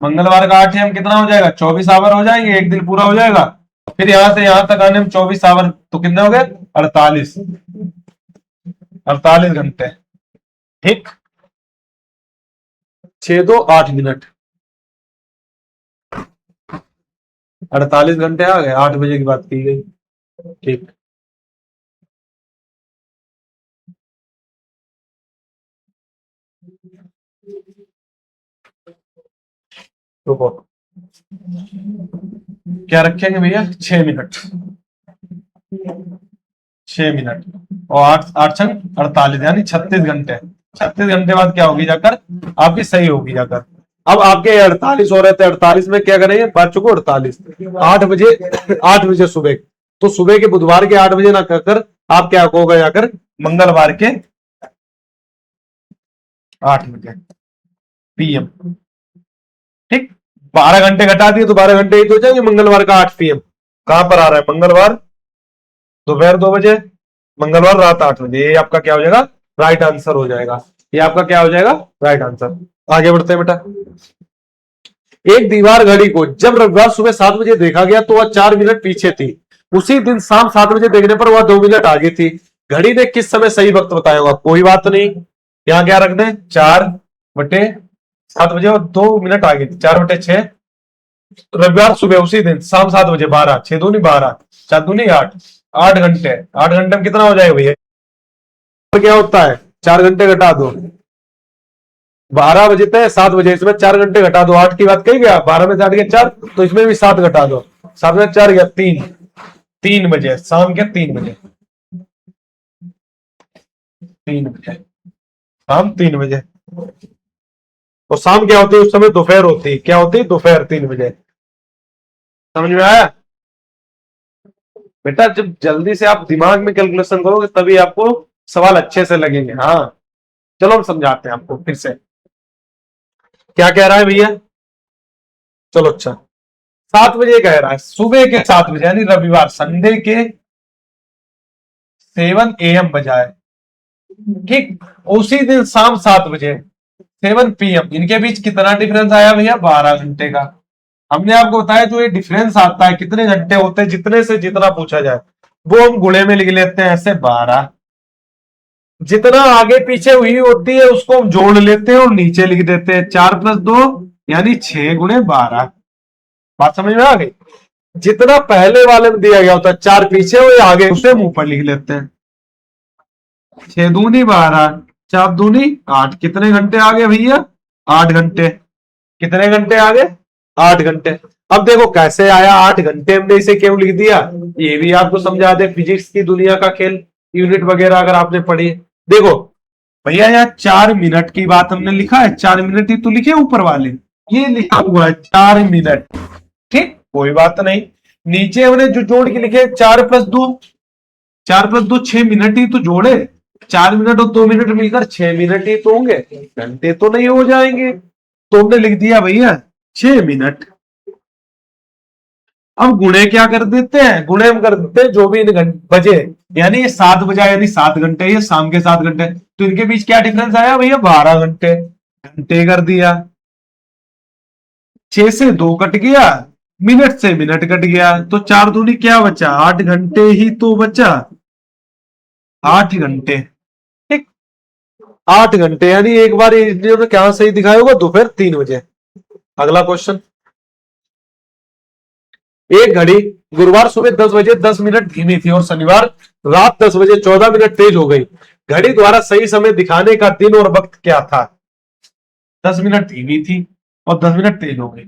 मंगलवार का 8 AM कितना हो जाएगा, 24 आवर हो जाएंगे, एक दिन पूरा हो जाएगा। फिर यहां से यहां तक आने में 24 आवर, तो कितने हो गए 48, 48 घंटे। ठीक, 6 2 8 मिनट, 48 घंटे आ गए, 8 बजे की बात की गई। ठीक, रुको, क्या रखेंगे भैया 6 मिनट, 6 मिनट और 8 8 छंग 48 यानी 36 घंटे। 36 घंटे बाद क्या होगी जाकर आपकी सही होगी जाकर। अब आपके 48 हो रहे थे, 48 में क्या करेंगे, बात चुको 48 8 बजे, 8 बजे सुबह, तो सुबह के बुधवार के 8 बजे ना कहकर आप क्या होगा जाकर मंगलवार के 8 बजे PM। ठीक, 12 घंटे घटा दिए तो 12 घंटे ही तो हो जाएंगे, मंगलवार का 8 PM कहां पर आ रहा है, मंगलवार दोपहर 2 बजे, मंगलवार रात 8 बजे, ये आपका क्या हो जाएगा राइट आंसर हो जाएगा, ये आपका क्या हो जाएगा राइट आंसर। आगे बढ़ते हैं बेटा, एक दीवार घड़ी को जब रविवार सुबह 7 बजे देखा गया तो वह 4 मिनट पीछे थी, उसी दिन शाम 7 बजे देखने पर वह 2 मिनट आगे थी। घड़ी ने किस समय सही वक्त बताया होगा, कोई बात नहीं, यहां क्या रख दें 4/7 बजे और 2 मिनट आगे थी, 4/6। रविवार सुबह उसी दिन शाम 7 बजे 12, 6 दूनी 12, 4 दूनी 8, 8 घंटे, 8 घंटे में कितना हो जाएगा भैया, क्या होता है 4 घंटे घटा दो, 12 बजे तक 7 बजे, इसमें 4 घंटे घटा दो, 8 की बात कही गया, 12 में से 8 गया 4, तो इसमें भी 7 घटा दो, 7 में 4 गया 3, 3 बजे शाम के 3 बजे, 3 बजे शाम 3 बजे। और शाम क्या होती है उस समय, दोपहर होती है, क्या होती है दोपहर 3 बजे। समझ में आया बेटा, जब जल्दी से आप दिमाग में कैलकुलेशन करोगे तभी आपको सवाल अच्छे से लगेंगे। हाँ चलो हम समझाते हैं आपको फिर से, क्या कह रहा है भैया, चलो अच्छा 7 बजे कह रहा है, सुबह के 7 बजे यानी रविवार संडे के 7 AM बजाए। ठीक, उसी दिन शाम 7 बजे 7 PM, इनके बीच कितना डिफरेंस आया भैया 12 घंटे का। हमने आपको बताया जो ये डिफरेंस आता है कितने घंटे होते हैं, जितने से जितना पूछा जाए वो हम गुणे में लिख लेते हैं ऐसे 12, जितना आगे पीछे हुई होती है उसको हम जोड़ लेते हैं और नीचे लिख देते हैं 4+2 यानी 6×12। बात समझ में आ गई, जितना पहले वाले में दिया गया होता है 4 पीछे और आगे उसे मुंह पर लिख लेते हैं, 6 दूनी 12, 4 दूनी 8, कितने घंटे आ गए भैया 8 घंटे, कितने घंटे आ गए 8 घंटे। अब देखो कैसे आया 8 घंटे, हमने इसे क्यों लिख दिया ये भी आपको समझा दे, फिजिक्स की दुनिया का खेल यूनिट वगैरह अगर आपने पढ़ी। देखो भैया यहाँ 4 मिनट की बात हमने लिखा है, 4 मिनट ही तो लिखे ऊपर वाले, ये लिखा हुआ है 4 मिनट। ठीक, कोई बात नहीं। नीचे हमने जो जोड़ के लिखे 4+2, 4+2 6 मिनट ही तो जोड़े। 4 मिनट और 2 मिनट मिलकर 6 मिनट ही तो होंगे, घंटे तो नहीं हो जाएंगे। तो हमने लिख दिया भैया 6 मिनट। अब गुणे क्या कर देते हैं, गुणे हम कर देते हैं जो भी इन बजे, यानी ये 7 बजा यानी 7 घंटे, ये शाम के 7 घंटे, तो इनके बीच क्या डिफरेंस आया भैया 12 घंटे, घंटे कर दिया। 6 से 2 कट गया, मिनट से मिनट कट गया, तो 4 दूनी क्या बचा, 8 घंटे ही तो बचा, 8 घंटे। ठीक, 8 घंटे, यानी एक बार इन्होंने क्या सही दिखाया होगा, दोपहर 3 बजे। अगला क्वेश्चन, एक घड़ी गुरुवार सुबह 10 बजे 10 मिनट धीमी थी और शनिवार रात 10 बजे 14 मिनट तेज हो गई। घड़ी द्वारा सही समय दिखाने का दिन और वक्त क्या था? 10 मिनट धीमी थी और 10 मिनट तेज हो गई,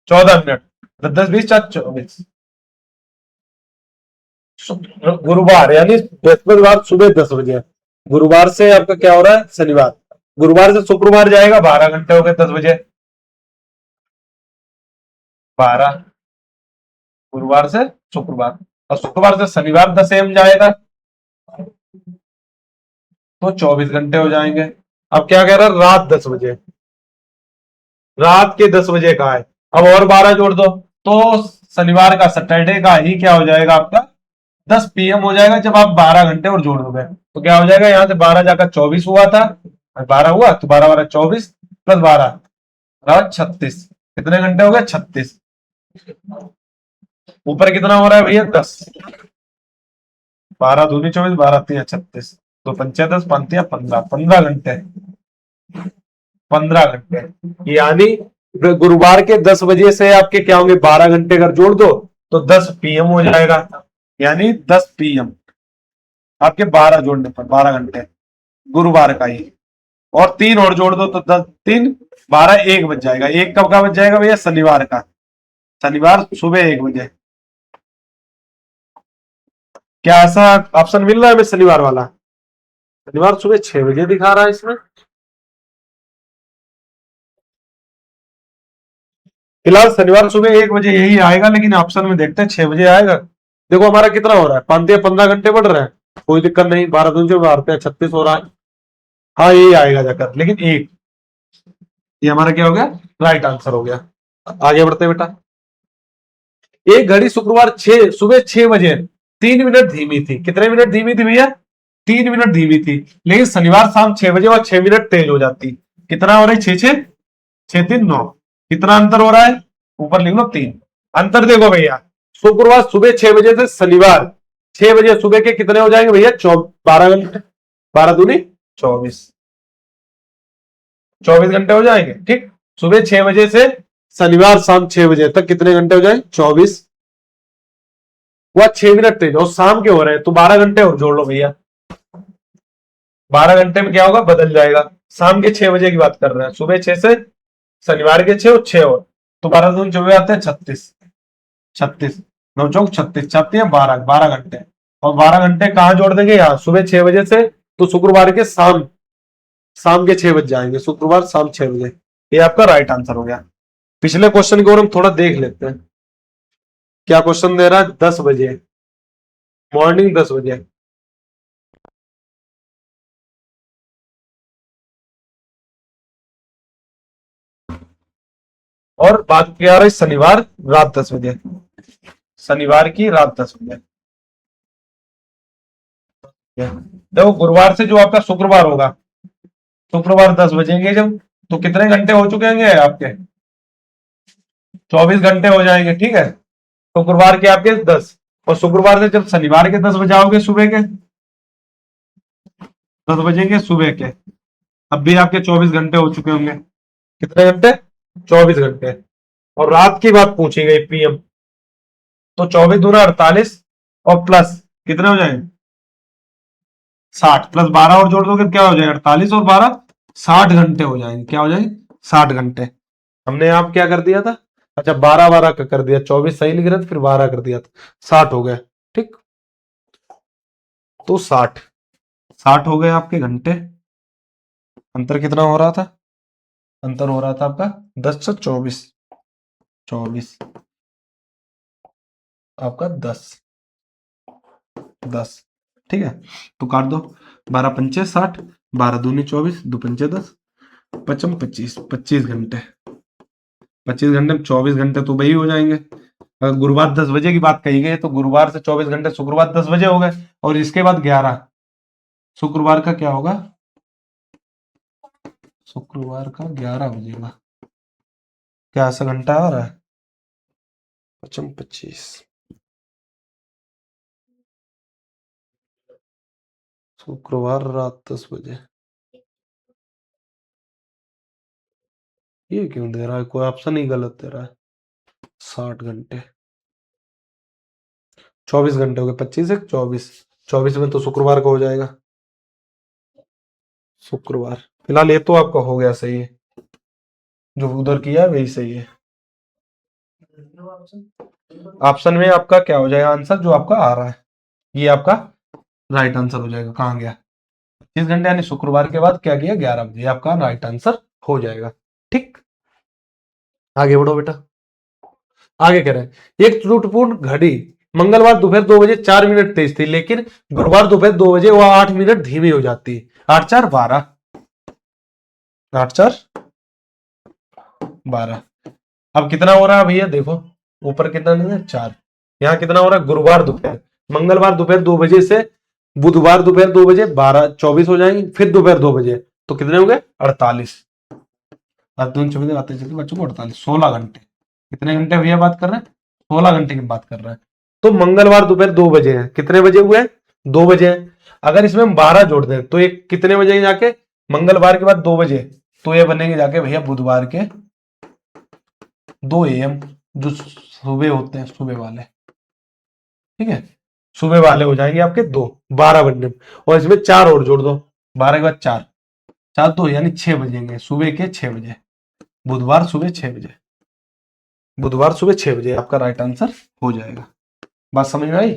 14 मिनट, 10 20 24। गुरुवार यानी बृहस्पतिवार सुबह 10 बजे, गुरुवार से आपका क्या हो रहा है, शनिवार, गुरुवार से शुक्रवार जाएगा, 12 घंटे हो गए 10 बजे, 12, गुरुवार से शुक्रवार, और शुक्रवार से शनिवार 10 AM जाएगा, तो 24 घंटे हो जाएंगे। अब क्या कह रहा है, रात 10 बजे, रात के 10 बजे का है, अब और 12 जोड़ दो, तो शनिवार का, सैटरडे का ही क्या हो जाएगा आपका 10 PM हो जाएगा। जब आप 12 घंटे और जोड़ दोगे तो क्या हो जाएगा, यहां से 12 जाकर 24 हुआ था, 12 हुआ तो 12 12 24 प्लस 12 36, कितने घंटे हो गए, 36। ऊपर कितना हो रहा है भैया, 10, 12 दूनी 24, 12 3 36, तो 5 10 5 15, 15 घंटे, 15 घंटे, यानी गुरुवार के 10 बजे से आपके क्या होंगे, 12 घंटे अगर जोड़ दो तो 10 PM हो जाएगा, यानी 10 PM आपके 12 जोड़ने पर 12 घंटे गुरुवार का ही, और 3 और जोड़ दो तो 10 3 12 1 बज जाएगा। एक कब का बज जाएगा भैया, शनिवार का, शनिवार सुबह 1 बजे। क्या ऐसा ऑप्शन मिल रहा है हमें शनिवार वाला, शनिवार सुबह 6 बजे दिखा रहा है इसमें। फिलहाल शनिवार सुबह 1 बजे यही आएगा, लेकिन ऑप्शन में देखते हैं 6 बजे आएगा। देखो हमारा कितना हो रहा है, 15 घंटे बढ़ रहे हैं, कोई दिक्कत नहीं, 12 दूनी 12 36 हो रहा है। हाँ यही आएगा जाकर, लेकिन एक, ये हमारा क्या हो गया, राइट आंसर हो गया। आगे बढ़ते हैं बेटा, एक घड़ी शुक्रवार सुबह 6 बजे 3 मिनट धीमी थी, कितने मिनट धीमी थी भैया, 3 मिनट धीमी थी, लेकिन शनिवार शाम 6 बजे और 6 मिनट तेज हो जाती, कितना हो रहा है, 6 6 6 3 9, कितना अंतर हो रहा है, ऊपर लिख लो 3। अंतर देखो भैया, शुक्रवार सुबह 6 बजे से शनिवार 6 बजे सुबह के कितने हो जाएंगे भैया, 12 घंटे, 12 दूनी 24, 24 घंटे हो जाएंगे। ठीक, सुबह 6 बजे से शनिवार शाम 6 बजे तक कितने घंटे हो जाएंगे, 24, वह 6 मिनट तेज, और शाम के हो रहे हैं तो 12 घंटे और जोड़ लो भैया, 12 घंटे में क्या होगा, बदल जाएगा। शाम के 6 बजे की बात कर रहे हैं, सुबह 6 से शनिवार के 6 और 6 और, तो 12 दूनी 24 आते हैं 36, 36 9 चौक 36, 36 12 12 घंटे, और 12 घंटे कहाँ जोड़ देंगे, यहाँ सुबह 6 बजे से, तो शुक्रवार के शाम, शाम के 6 बज जाएंगे, शुक्रवार शाम 6 बजे, ये आपका राइट आंसर हो गया। पिछले क्वेश्चन को और हम थोड़ा देख लेते हैं, क्या क्वेश्चन दे रहा है, 10 बजे, मॉर्निंग 10 बजे, और बात क्या रही, शनिवार रात 10 बजे, शनिवार की रात 10 बजे। देखो गुरुवार से जो आपका शुक्रवार होगा, शुक्रवार 10 बजेंगे जब, तो कितने घंटे हो चुके होंगे आपके, 24 घंटे हो जाएंगे। ठीक है, शुक्रवार के आपके 10, और शुक्रवार से जब शनिवार के 10 बजाओगे, सुबह के 10 बजेंगे सुबह के, अब भी आपके 24 घंटे हो चुके होंगे, कितने घंटे, 24 घंटे, और रात की बात पूछी गई PM, तो 24 दूना 48, और प्लस कितने हो जाएंगे, 60, प्लस 12 और जोड़ दोगे क्या हो जाएगा, 48 और 12 60 घंटे हो जाएंगे, क्या हो जाएंगे 60 घंटे। हमने आप क्या कर दिया था, अच्छा 12 12 का कर दिया, 24 सही लिख रहे थे, फिर 12 कर दिया था, 60 हो गए। ठीक, तो 60 60 हो गए आपके घंटे। अंतर कितना हो रहा था? अंतर हो रहा था आपका 10 से 24, 24 आपका 10, 10। ठीक है, तो काट दो। 12 पंचे 60, 12 दूनी 24, दो पंचे 10, पचम 25, 25 घंटे। 25 घंटे में 24 घंटे तो वही हो जाएंगे। अगर गुरुवार 10 बजे की बात कही गई तो गुरुवार से 24 घंटे शुक्रवार 10 बजे हो गए, और इसके बाद 11 शुक्रवार का क्या होगा? शुक्रवार का 11 बजेगा। क्या ऐसा घंटा आ रहा है? पचम 25, शुक्रवार रात 10 बजे। ये क्यों दे रहा है? कोई ऑप्शन ही गलत दे रहा है। 60 घंटे, 24 घंटे हो गए, 25 एक 24, 24 में तो शुक्रवार का हो जाएगा। शुक्रवार फिलहाल ये तो आपका हो गया सही है, जो उधर किया है वही सही है। ऑप्शन में आपका क्या हो जाएगा आंसर, जो आपका आ रहा है ये आपका राइट आंसर हो जाएगा। कहाँ गया? 25 घंटे यानी शुक्रवार के बाद क्या किया? 11 बजे, आपका राइट आंसर हो जाएगा। ठीक, आगे बढ़ो बेटा। आगे कह रहे हैं एक त्रुटिपूर्ण घड़ी मंगलवार दोपहर 2 बजे 4 मिनट तेज थी, लेकिन गुरुवार दोपहर 2 बजे वह 8 मिनट धीमी हो जाती है। 8 4 12, 8 4 12। अब कितना हो रहा है भैया? देखो ऊपर कितना नहीं है? 4। यहाँ कितना हो रहा है? गुरुवार दोपहर, मंगलवार दोपहर 2 बजे से बुधवार दोपहर 2 बजे 12 24 हो जाएंगे, फिर दोपहर 2 बजे तो कितने हो गए? 48। अब दोनों चौबीस आते चलते बच्चों को 48, 16 घंटे। कितने घंटे भैया बात कर रहे हैं? 16 घंटे की बात कर रहे हैं। तो मंगलवार दोपहर 2 बजे है, कितने बजे हुए? 2 बजे है। अगर इसमें हम 12 जोड़ दें तो ये कितने बजे जाके? मंगलवार के बाद 2 बजे, तो ये बनेंगे जाके भैया बुधवार के 2 AM, जो सुबह होते हैं, सुबह वाले। ठीक है, सुबह वाले हो जाएंगे आपके 2, 12 बनने में। और इसमें 4 और जोड़ दो, 12 के बाद 4, 4 2 यानी 6 बजेंगे, सुबह के 6 बजे, बुधवार सुबह 6 बजे, बुधवार सुबह 6 बजे आपका राइट आंसर हो जाएगा। बात समझ में आई?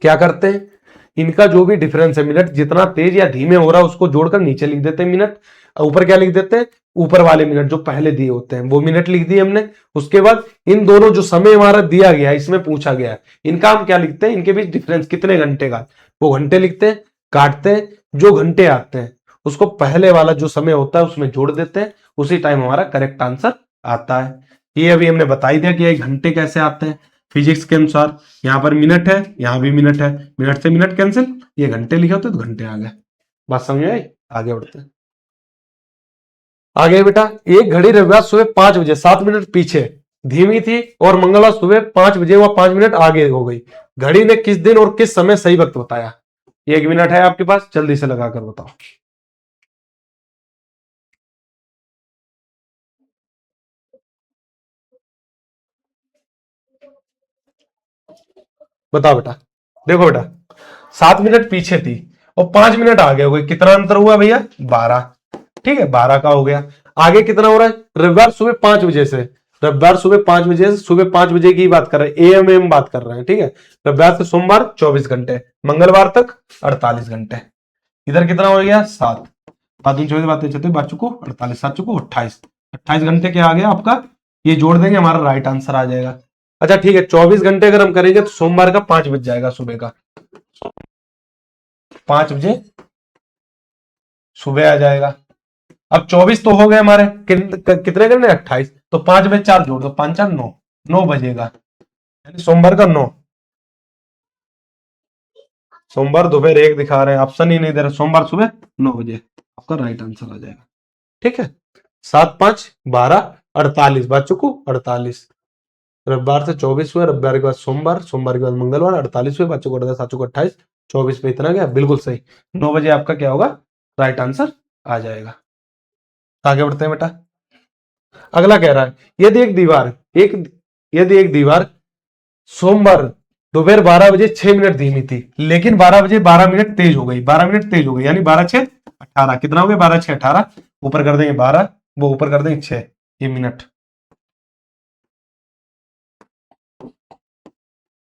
क्या करते हैं, इनका जो भी डिफरेंस है मिनट, जितना तेज या धीमे हो रहा है उसको जोड़कर नीचे लिख देते हैं मिनट, ऊपर क्या लिख देते हैं? ऊपर वाले मिनट जो पहले दिए होते हैं वो मिनट लिख दिए हमने। उसके बाद इन दोनों जो समय हमारा दिया गया है, इसमें पूछा गया है, इनका हम क्या लिखते हैं? इनके बीच डिफरेंस कितने घंटे का, वो घंटे लिखते हैं, काटते हैं, जो घंटे आते हैं उसको पहले वाला जो समय होता है उसमें जोड़ देते हैं, उसी टाइम हमारा करेक्ट आंसर आता है। ये अभी हमने बता ही दिया कि ये घंटे कैसे आते हैं फिजिक्स के अनुसार। यहां पर मिनट है, यहां भी मिनट है, मिनट से मिनट कैंसिल, ये घंटे लिखे होते तो घंटे आ गए। बात समझ आई? आगे बढ़ते हैं। आगे बेटा, एक घड़ी रविवार सुबह 5 बजे 7 मिनट पीछे धीमी थी और मंगलवार सुबह 5 बजे वह 5 मिनट आगे हो गई। घड़ी ने किस दिन और किस समय सही वक्त बताया? 1 मिनट है आपके पास, जल्दी से लगाकर बताओ। बताओ बेटा। देखो बेटा, 7 मिनट पीछे थी और 5 मिनट आगे हो गई, कितना अंतर हुआ भैया? 12। ठीक है, 12 का हो गया। आगे कितना हो रहा है? रविवार सुबह 5 बजे से, रविवार सुबह 5 बजे से सुबह 5 बजे की बात कर रहे हैं, AM बात कर रहे हैं। ठीक है, रविवार से सोमवार 24 घंटे, मंगलवार तक 48 घंटे। इधर कितना हो गया? 7, 24 बातें चलते बच्चों को 48, 7 चुको 28, 28 घंटे क्या आ गया आपका? ये जोड़ देंगे, हमारा राइट आंसर आ जाएगा। अच्छा ठीक है, 24 घंटे अगर हम करेंगे तो सोमवार का 5 बज जाएगा, सुबह का 5 बजे सुबह आ जाएगा। अब 24 तो हो गए हमारे, कितने करने? 28, तो 5 में 4 जोड़ दो, 5 4 9, 9 बजेगा, यानी सोमवार का 9। सोमवार दोपहर 1 दिखा रहे हैं, ऑप्शन ही नहीं दे रहे, सोमवार सुबह 9 बजे आपका राइट आंसर आ जाएगा। ठीक है, 7 5 12 48 बात चुकू 48। रविवार से 24 हुए, रविवार के बाद सोमवार, सोमवार के बाद मंगलवार, 48 हुए, बच्चों को 7 को 28, 24 पे इतना गया, बिल्कुल सही। 9 बजे आपका क्या होगा? राइट आंसर आ जाएगा। आगे बढ़ते हैं बेटा। अगला कह रहा है एक यदि एक दीवार सोमवार दोपहर 12 बजे 6 मिनट धीमी थी, लेकिन 12 बजे 12 मिनट तेज हो गई, 12 मिनट तेज हो गई, यानी 12 6 18, कितना हो गया? 12 6 18, ऊपर कर देंगे 12, वो ऊपर कर देंगे 6, ये मिनट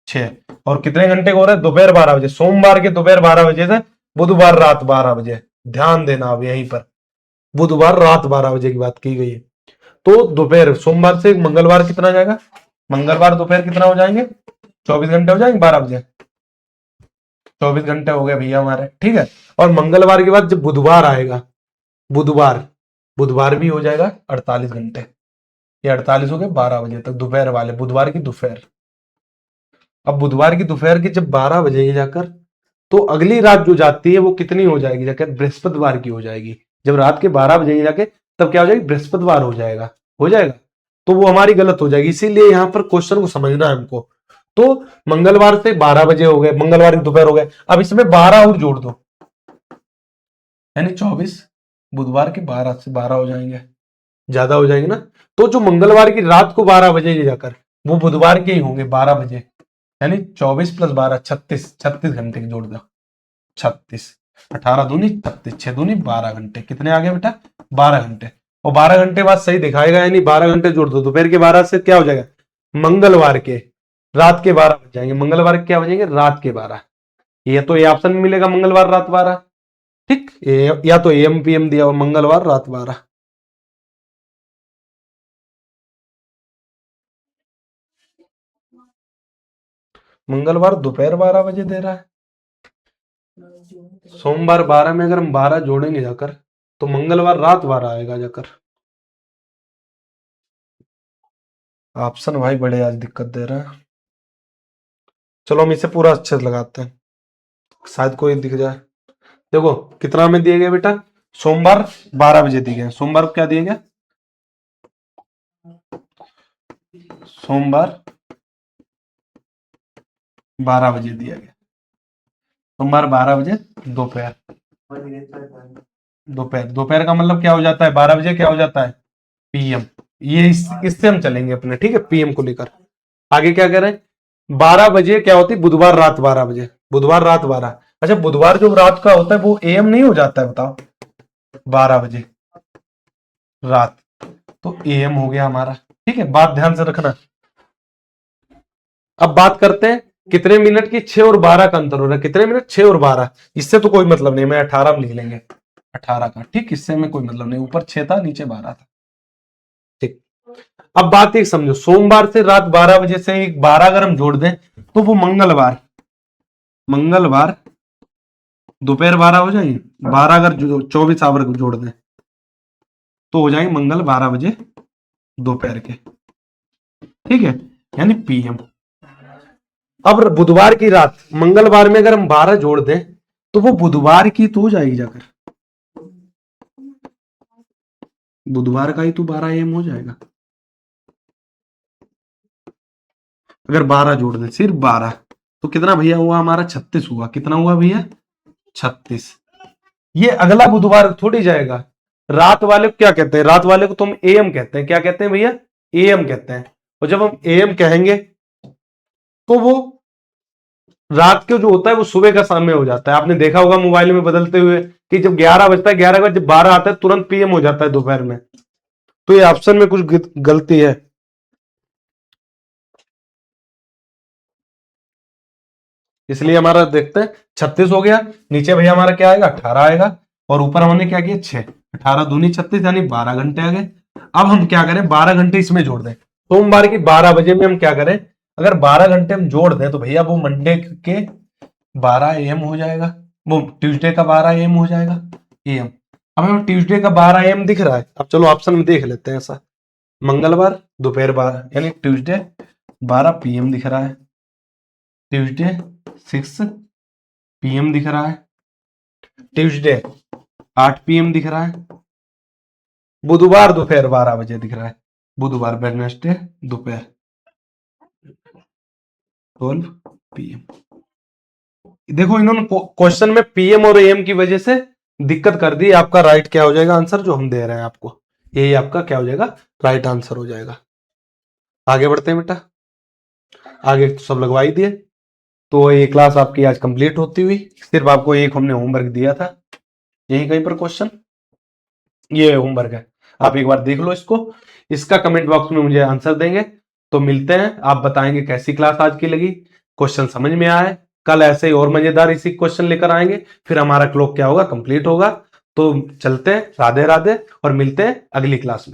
6। और कितने घंटे को हो रहा है? दोपहर 12 बजे, सोमवार के दोपहर 12 बजे से बुधवार रात 12 बजे। ध्यान देना अब यहीं पर, बुधवार रात 12 बजे की बात की गई है। तो दोपहर सोमवार से मंगलवार कितना जाएगा, मंगलवार दोपहर कितना हो जाएंगे, 24 घंटे हो जाएंगे 12 बजे, 24 घंटे हो गए भैया हमारे, ठीक है। और मंगलवार के बाद जब बुधवार आएगा, बुधवार बुधवार भी हो जाएगा 48 घंटे, ये 48 हो गए 12 बजे तक दोपहर वाले, बुधवार की दोपहर। अब बुधवार की दोपहर की जब 12 बजेगी जाकर, तो अगली रात जो जाती है वो कितनी हो जाएगी जाकर, बृहस्पतिवार की हो जाएगी। जब रात के 12 बजेगी जाके, तब क्या हो जाएगी, बृहस्पतिवार हो जाएगा, हो जाएगा। तो वो हमारी गलत हो जाएगी, इसीलिए यहां पर क्वेश्चन को समझना है हमको। तो मंगलवार से 12 बजे हो गए, मंगलवार की दोपहर हो गए, अब इसमें 12 और जोड़ दो, यानी 24, बुधवार के 12 से 12 हो जाएंगे, ज्यादा हो जाएंगे ना। तो जो मंगलवार की रात को 12 बजे जाकर, वो बुधवार के ही होंगे 12 बजे, यानी 24 + 12 36, 36 घंटे की जोड़ दो, 36, 18 दूनी 36, 6 दूनी 12 घंटे, कितने आ गए बेटा, 12 घंटे। और 12 घंटे बाद सही दिखाएगा, यानी 12 घंटे जोड़ दो, दोपहर के 12 से क्या हो जाएगा, मंगलवार के रात के 12 बज जाएंगे, मंगलवार के क्या बजेंगे, रात के 12। ये तो ये ऑप्शन में मिलेगा मंगलवार रात 12, ठीक, या तो एम पी एम दिया हुआ मंगलवार रात 12। मंगलवार दोपहर 12 बजे दे रहा है, सोमवार 12 में अगर हम 12 जोड़ेंगे जाकर, तो मंगलवार रात 12 आएगा जाकर। ऑप्शन भाई बड़े आज दिक्कत दे रहा है। चलो हम इसे पूरा अच्छे से लगाते हैं, शायद कोई दिख जाए। देखो कितना में दिए गए बेटा, सोमवार 12 बजे दिए गए, सोमवार को क्या दिए गए, सोमवार 12 बजे दिया गया, सोमवार 12 बजे दोपहर, दोपहर दोपहर का मतलब क्या हो जाता है, 12 बजे क्या हो जाता है, पीएम। ये इससे हम चलेंगे अपने, ठीक है, पीएम को लेकर। आगे क्या कह रहे हैं, 12 बजे क्या होती है, बुधवार रात 12 बजे, बुधवार रात 12। अच्छा बुधवार जो रात का होता है वो एएम नहीं हो जाता है, बताओ, 12 बजे रात, तो एएम हो गया हमारा, ठीक है, बात ध्यान से रखना। अब बात करते हैं कितने मिनट की, 6 और 12 का अंतर हो रहा है, कितने मिनट, 6 और 12, इससे तो कोई मतलब नहीं, मैं 18 में लिख लेंगे, 18 का, ठीक, इससे में कोई मतलब नहीं, ऊपर 6 था नीचे 12 था, ठीक। अब बात एक समझो, सोमवार से रात 12 बजे से एक 12 अगर हम जोड़ दें, तो वो मंगलवार, मंगलवार दोपहर 12 हो जाएंगे, 12 अगर 24 आवर को जोड़ दें, तो हो जाएंगे मंगल 12 बजे दोपहर के, ठीक है, यानी पीएम। अब बुधवार की रात मंगलवार में अगर हम 12 जोड़ दें, तो वो बुधवार की तो हो जाएगी जाकर, बुधवार का ही तो 12 AM हो जाएगा, अगर 12 जोड़ दें, सिर्फ 12, तो कितना भैया हुआ हमारा, 36 हुआ, कितना हुआ भैया, 36। ये अगला बुधवार थोड़ी जाएगा, रात वाले को क्या कहते हैं, रात वाले को तो हम एएम कहते हैं, क्या कहते हैं भैया, एएम कहते हैं। और जब हम एएम कहेंगे, तो वो रात के जो होता है वो सुबह का समय हो जाता है, आपने देखा होगा मोबाइल में बदलते हुए, कि जब 11 बजता है, 11 के बाद जब 12 आता है तुरंत पीएम हो जाता है दोपहर में। तो ये ऑप्शन में कुछ गलती है, इसलिए हमारा देखते हैं 36 हो गया, नीचे भैया हमारा क्या आएगा, 18 आएगा, और ऊपर हमने क्या किया 6, 18 दूनी 36, यानी 12 घंटे आ गए। अब हम क्या करें, 12 घंटे इसमें जोड़ दें, सोमवार की 12 बजे में हम क्या करें, अगर 12 घंटे हम जोड़ दें, तो भैया वो मंडे के 12 AM हो जाएगा, वो ट्यूसडे का 12 AM हो जाएगा, AM। अब हमें ट्यूसडे का 12 AM दिख रहा है, अब चलो ऑप्शन में देख लेते हैं ऐसा, मंगलवार दोपहर 12, यानी ट्यूसडे 12 PM दिख रहा है, ट्यूसडे 6 PM दिख रहा है, ट्यूसडे 8 PM दिख रहा है, बुधवार दोपहर 12 बजे दिख रहा है, बुधवार वेडनेसडे दोपहर 12 PM। देखो इन्होंने क्वेश्चन में पीएम और एएम की वजह से दिक्कत कर दी, आपका राइट क्या हो जाएगा आंसर जो हम दे रहे हैं आपको, यही आपका क्या हो जाएगा, राइट आंसर हो जाएगा। आगे बढ़ते हैं बेटा, आगे तो सब लगवा ही दिए, तो ये क्लास आपकी आज कंप्लीट होती हुई, सिर्फ आपको एक हमने होमवर्क दिया था, यही कहीं पर क्वेश्चन, ये होमवर्क है, आप एक बार देख लो इसको, इसका कमेंट बॉक्स में मुझे आंसर देंगे। तो मिलते हैं, आप बताएंगे कैसी क्लास आज की लगी, क्वेश्चन समझ में आए, कल ऐसे ही और मजेदार इसी क्वेश्चन लेकर आएंगे, फिर हमारा क्लॉक क्या होगा, कंप्लीट होगा। तो चलते हैं, राधे राधे, और मिलते हैं अगली क्लास में।